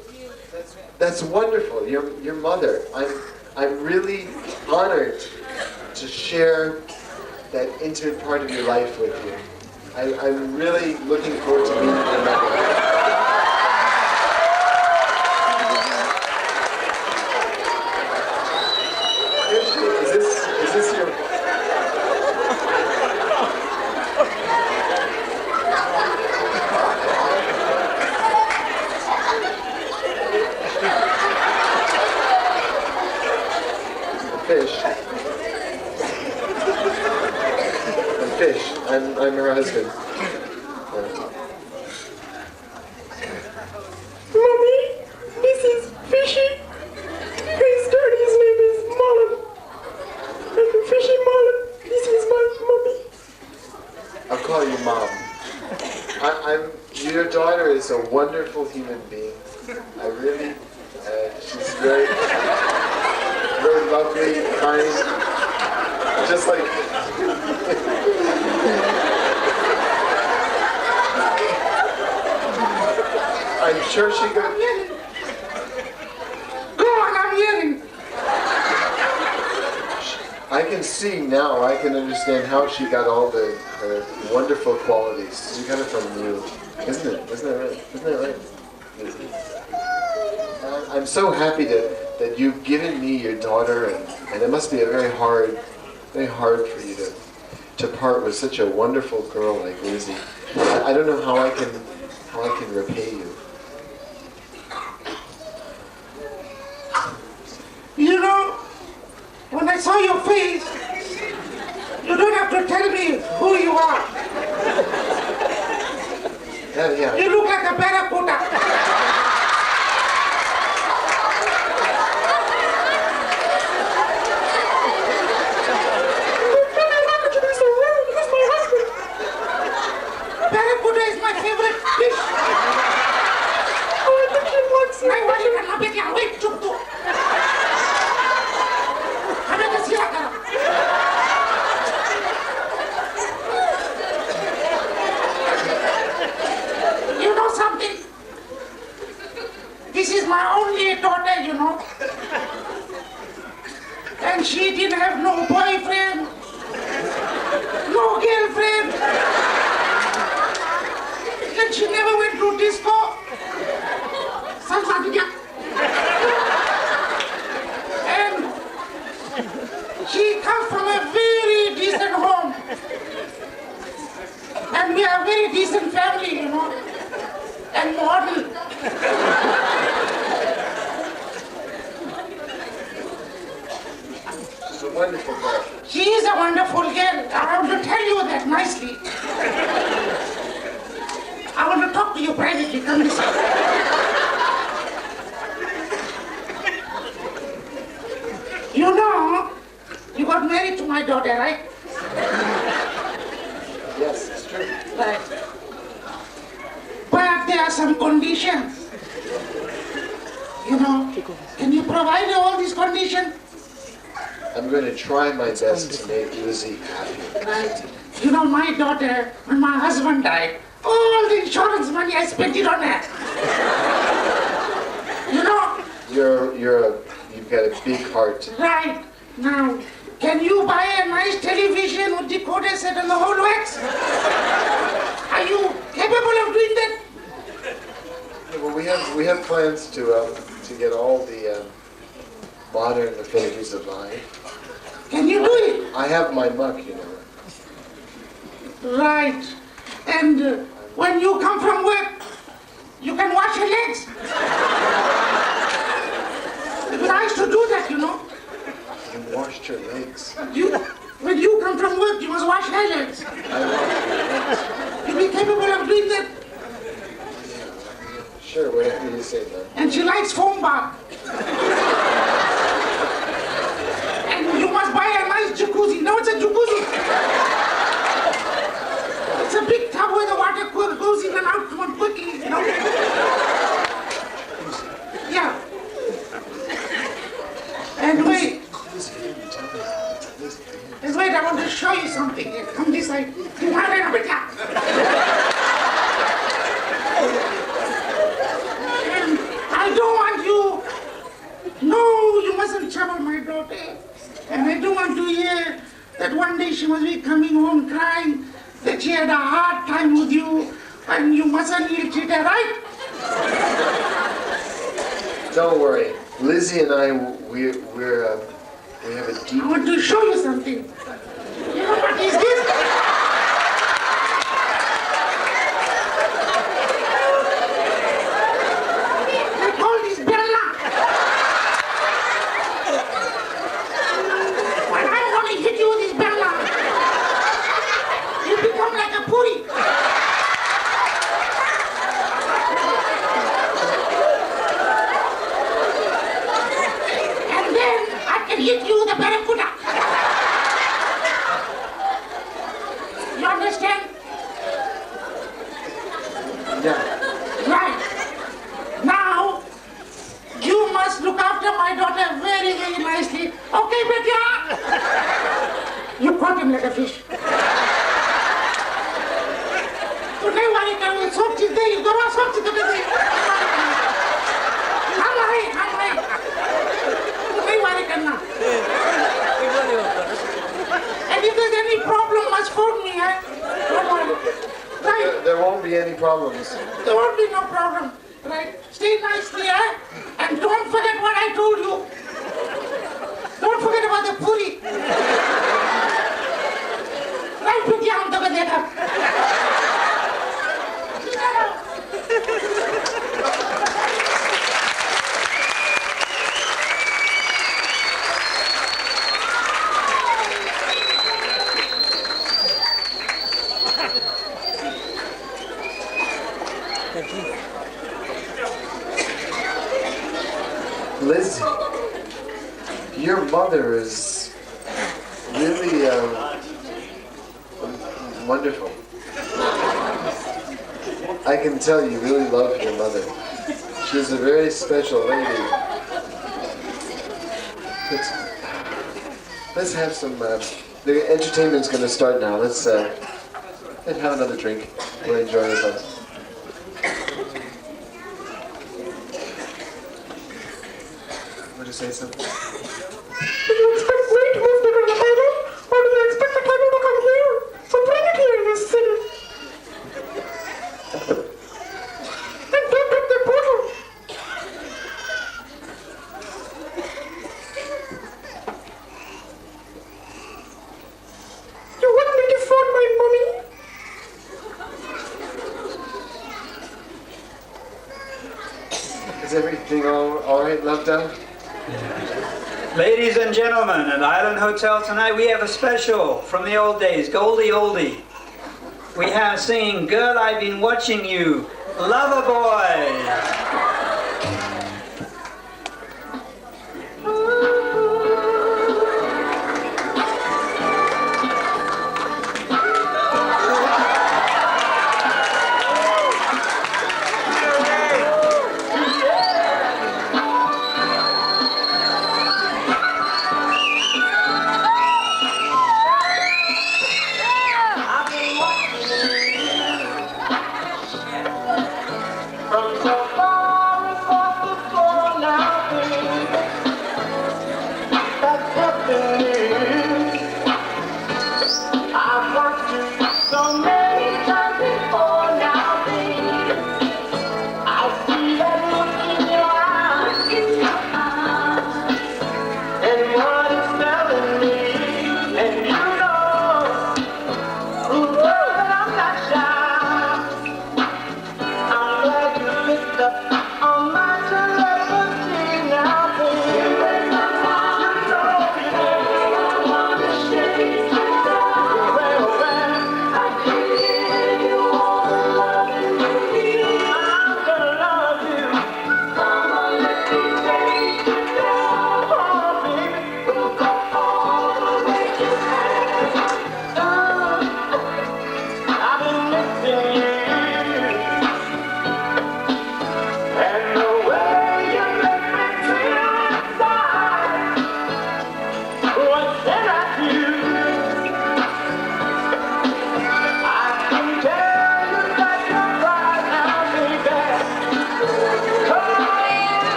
That's wonderful. Your mother. I'm really honored to share that intimate part of your life with you. I'm really looking forward to meeting your mother. Is this your... Fish. Fish. I'm her husband. Mommy, this is Fishy. His daddy's name is Mullen. And Fishy Mullen, this is my mommy. I'll call you Mom. Your daughter is a wonderful human being. I really, she's very lovely, kind, just like... I'm sure she got... Go on, I'm hearing. I can see now, I can understand how she got all the wonderful qualities. She got it from you. Isn't it? Isn't that right? Isn't that right? I'm so happy that you've given me your daughter, and it must be a very hard for you to part with such a wonderful girl like Lizzie. I don't know how I can repay you. You know, when I saw your face, you don't have to tell me who you are. Yeah. You look like a barracuda. Barracuda is my favorite fish. Oh, I think he wants it. Wait, chup tu. You know something? This is my only daughter, you know. And she didn't have no boyfriend, no girlfriend. And she never went to disco. And she comes from a very decent home. And we are a very decent family, you know. And model. She's a wonderful girl. She is a wonderful girl. I want to tell you that nicely. I want to talk to you privately. Come this way. You know, you got married to my daughter, right? Yes, it's true. Right. But there are some conditions. You know, can you provide all these conditions? I'm going to try my best to make Lizzie happy. Right. You know, my daughter, when my husband died, all the insurance money I spent it on her. You know? You've got a big heart. Right. Now, can you buy a nice television with decoder set and the whole wax? Are you capable of doing that? Yeah, well, we have plans to get all the modern affinities of life. Can you do it? I have my muck, you know. Right. And when you come from work, you can wash your legs. Because I used to do that, you know. You washed your legs. When you come from work, you must wash your legs. I washed your legs. You'll be capable of doing that. Sure, whatever you say, then. And she likes foam bath. And you must buy a nice jacuzzi. Now it's a jacuzzi. It's a big tub where the water goes in and out quickly, you know. Yeah. And wait. Wait, I want to show you something. Here, come this way. And I don't want you. No, you mustn't trouble my daughter. And I don't want to hear that one day she must be coming home crying that she had a hard time with you, and you mustn't ill-treat her, right? Don't worry. Lizzie and I, we have a deep... I want to show you something. You know what is this? They call this Bella. When I'm going to hit you with this Bella, you become like a puri. And then I can hit you with a barracuda. You understand? Yeah. Right. Now, you must look after my daughter very, very nicely. Okay? Betya! You caught him like a fish. तो नहीं वाली करो सब चीज़ दे ये दवा सब चीज़ दे हम आए तो नहीं वाली करना and if there's any problem must phone me don't worry right There won't be any problems. there won't be no problem right stay nicely and don't forget what I told you don't forget about the puri right Betya हम तो कर देखा Lizzie, your mother is really wonderful. I can tell you really love your mother. She's a very special lady. Let's have some. The entertainment's going to start now. Let's have another drink. We'll enjoy ourselves. Want to say something? Do you expect me to move the table, or do you expect the table to come here? So bring it here, you silly. And don't drop the bottle. You want me to phone my mommy? Is everything all right, love dove? Ladies and gentlemen, at Island Hotel tonight we have a special from the old days, Goldie Oldie. We have singing Girl, I've Been Watching You, Lover Boy.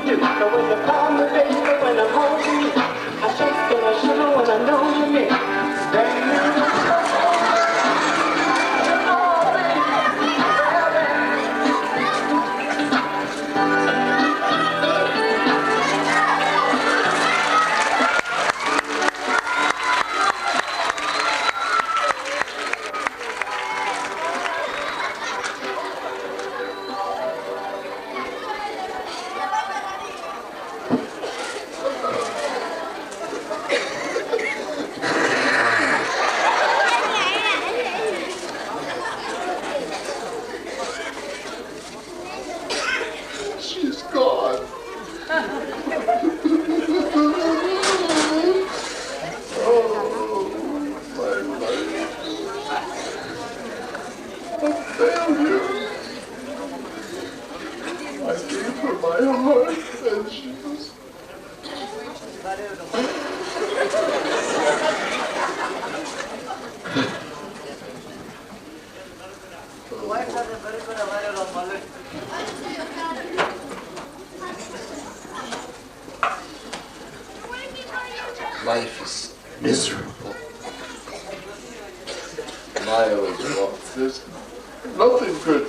So when you call me baby, when I'm home, I shake and I shake. Life is miserable. Maya was wrong. There's nothing good.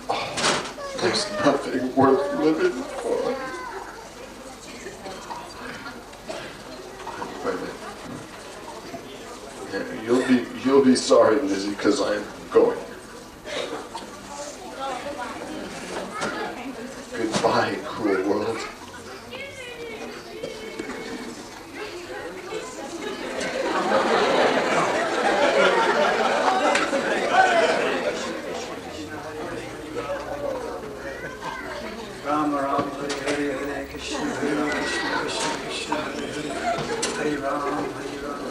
Oh, there's nothing worth living for. Yeah, you'll be sorry, Lizzie, because I'm going. Goodbye, cruel world. Rama Rama Hare Hare Hare Krishna Hare Krishna Krishna Krishna Hare Hare Hare Rama Hare Rama.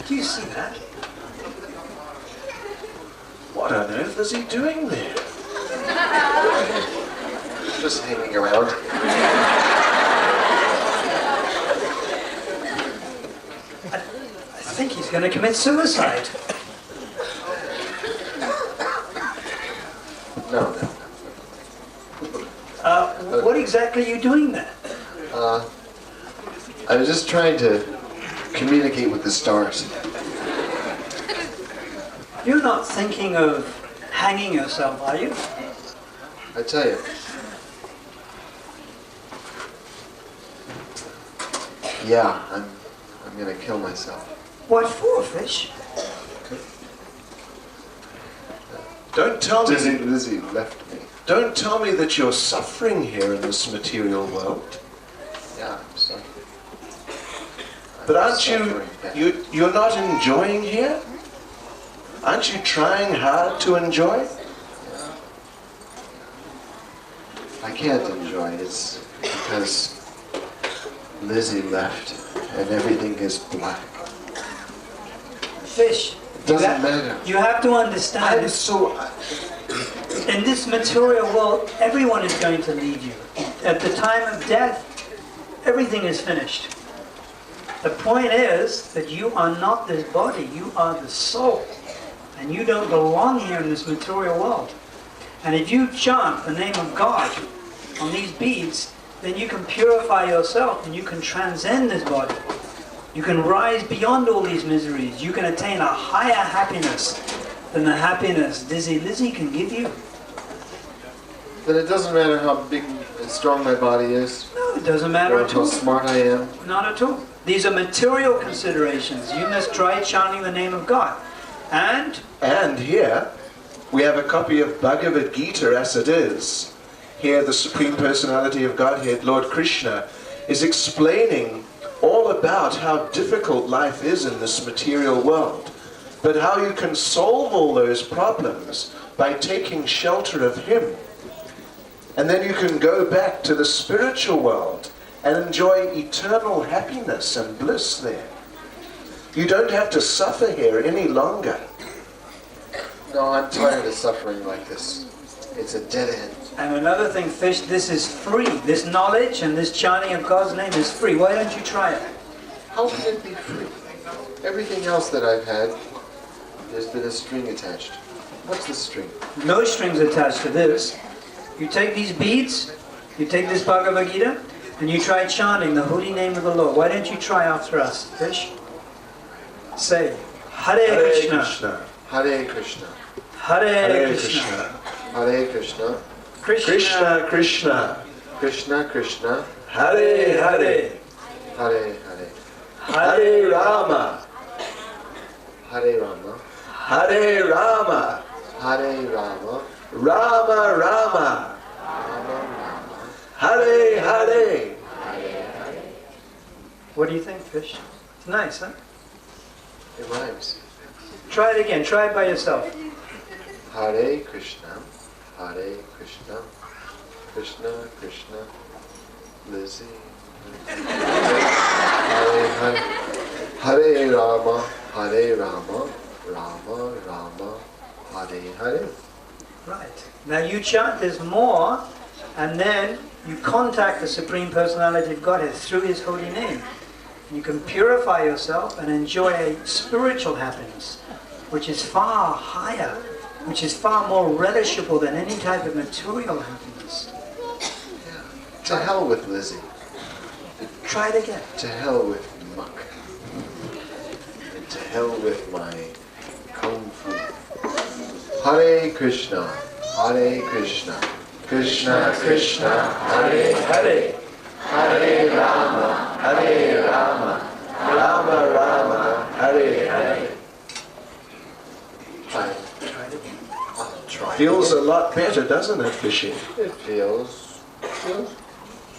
Do you see that? What on earth is he doing there? Just hanging around. I think he's going to commit suicide. No. What exactly are you doing there? I was just trying to communicate with the stars. You're not thinking of hanging yourself, are you? I tell you. Yeah, I'm gonna kill myself. What for, fish? Don't tell me. Lizzie left me. Don't tell me that you're suffering here in this material world. Yeah, I'm sorry. But aren't you're not enjoying here? Aren't you trying hard to enjoy? I can't enjoy it. It's because Lizzie left and everything is black. Fish. Doesn't matter. You have to understand. I'm so... In this material world, everyone is going to leave you. At the time of death, everything is finished. The point is that you are not this body, you are the soul. And you don't belong here in this material world. And if you chant the name of God on these beads, then you can purify yourself and you can transcend this body. You can rise beyond all these miseries. You can attain a higher happiness than the happiness Dizzy Lizzie can give you. Then it doesn't matter how big and strong my body is. No, it doesn't matter Or at how all. smart I am. Not at all. These are material considerations. You must try chanting the name of God. And here, we have a copy of Bhagavad Gita as it is. Here, the Supreme Personality of Godhead, Lord Krishna, is explaining all about how difficult life is in this material world, but how you can solve all those problems by taking shelter of Him. And then you can go back to the spiritual world and enjoy eternal happiness and bliss there. You don't have to suffer here any longer. No, I'm tired of suffering like this. It's a dead end. And another thing, Fish, this is free. This knowledge and this chanting of God's name is free. Why don't you try it? How can it be free? Everything else that I've had, there's been a string attached. What's the string? No strings attached to this. You take these beads, you take this Bhagavad Gita, and you try chanting the holy name of the Lord. Why don't you try after us, Fish? Say, Hare Krishna. Hare Krishna. Hare Krishna. Hare Krishna. Krishna Krishna. Krishna Krishna. Hare Hare. Hare Hare. Hare Rama. Hare Rama. Hare Rama. Hare Rama. Rama Rama. Hare Hare. What do you think, Fish? It's nice, huh? It rhymes. Try it again. Try it by yourself. Hare Krishna. Hare Krishna. Krishna Krishna. Lizzie. Hare Hare. Hare Rama. Hare Rama. Rama Rama. Hare Hare. Right. Now you chant this more And then you contact the Supreme Personality of Godhead through His holy name. You can purify yourself and enjoy a spiritual happiness, which is far higher, which is far more relishable than any type of material happiness. To hell with Lizzie. Try it again. To hell with muck. And to hell with my kung fu. Hare Krishna, Hare Krishna, Krishna Krishna, Hare Hare, Hare Rama, Hare Rama, Rama Rama, Hare Hare. Try it again. I'll try. Feels a lot better, doesn't it, Fishy? It feels good.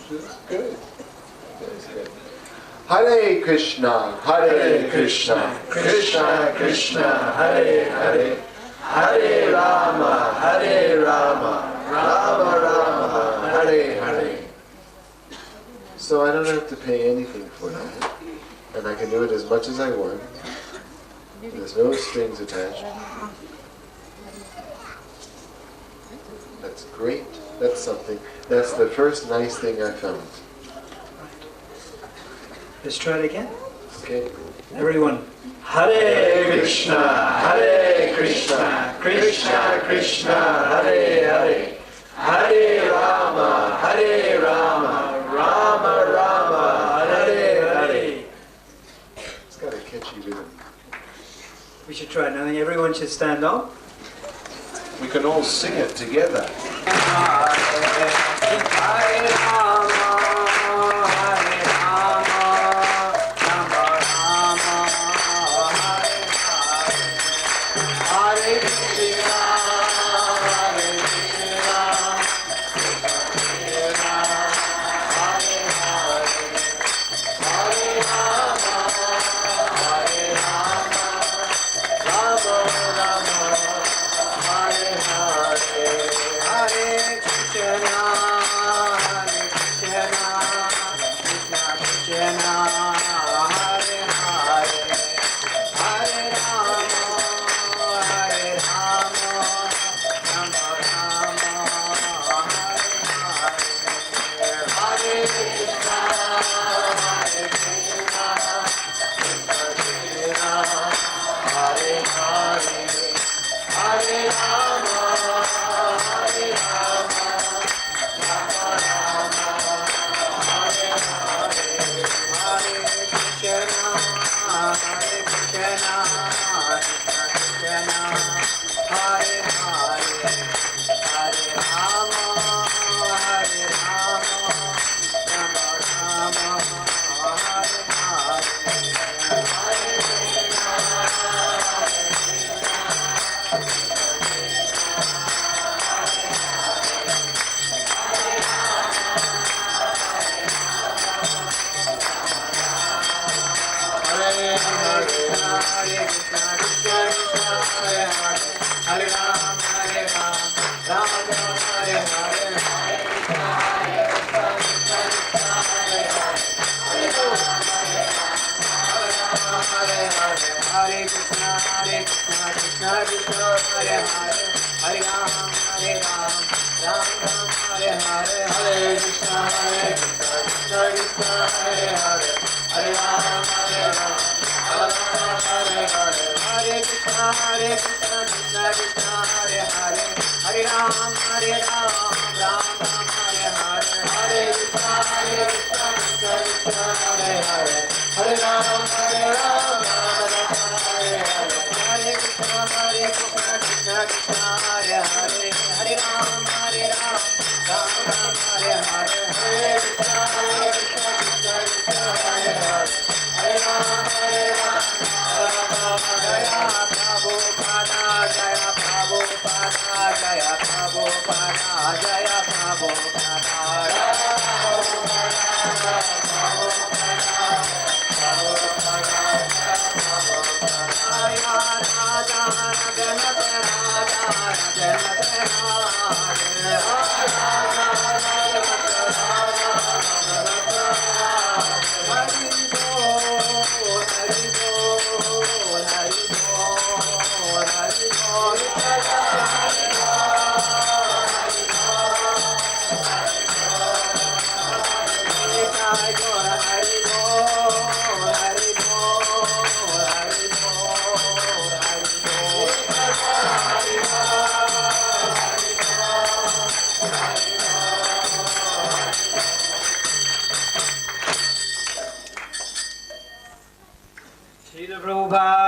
Feels good. Hare Krishna, Hare Krishna, Krishna Krishna, Hare Hare, Hare Rama, Hare Rama, Rama Rama, Hare Hare. So I don't have to pay anything for that, and I can do it as much as I want. There's no strings attached. That's great. That's something. That's the first nice thing I found. Let's try it again. Okay. Everyone. Hare Krishna, Hare Krishna, Krishna Krishna, Hare Hare, Hare Rama, Hare Rama, Rama Rama, Hare Hare. It's got a catchy rhythm. We should try it now. Everyone should stand up. We can all sing it together.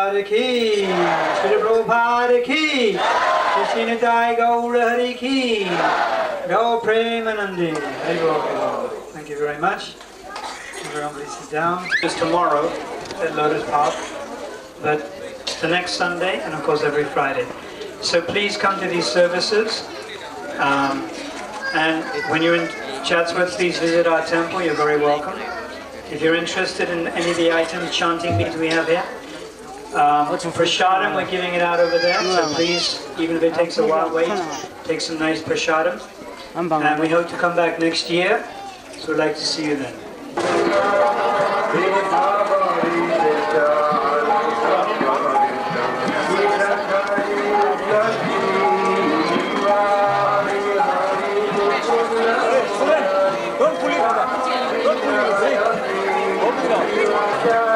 Prabhupada ki, Srila Prabhupada ki, Shri Nitai Gaura Hari ki, Go Premanandi. Thank you very much. Everyone please sit down. Just tomorrow at Lotus Park, but the next Sunday and of course every Friday. So please come to these services. And when you're in Chatsworth, please visit our temple. You're very welcome. If you're interested in any of the items, chanting beads we have here, prasadam, we're giving it out over there. So please, even if it takes a while, wait. Take some nice prasadam. And we hope to come back next year. So we'd like to see you then. Don't pull it.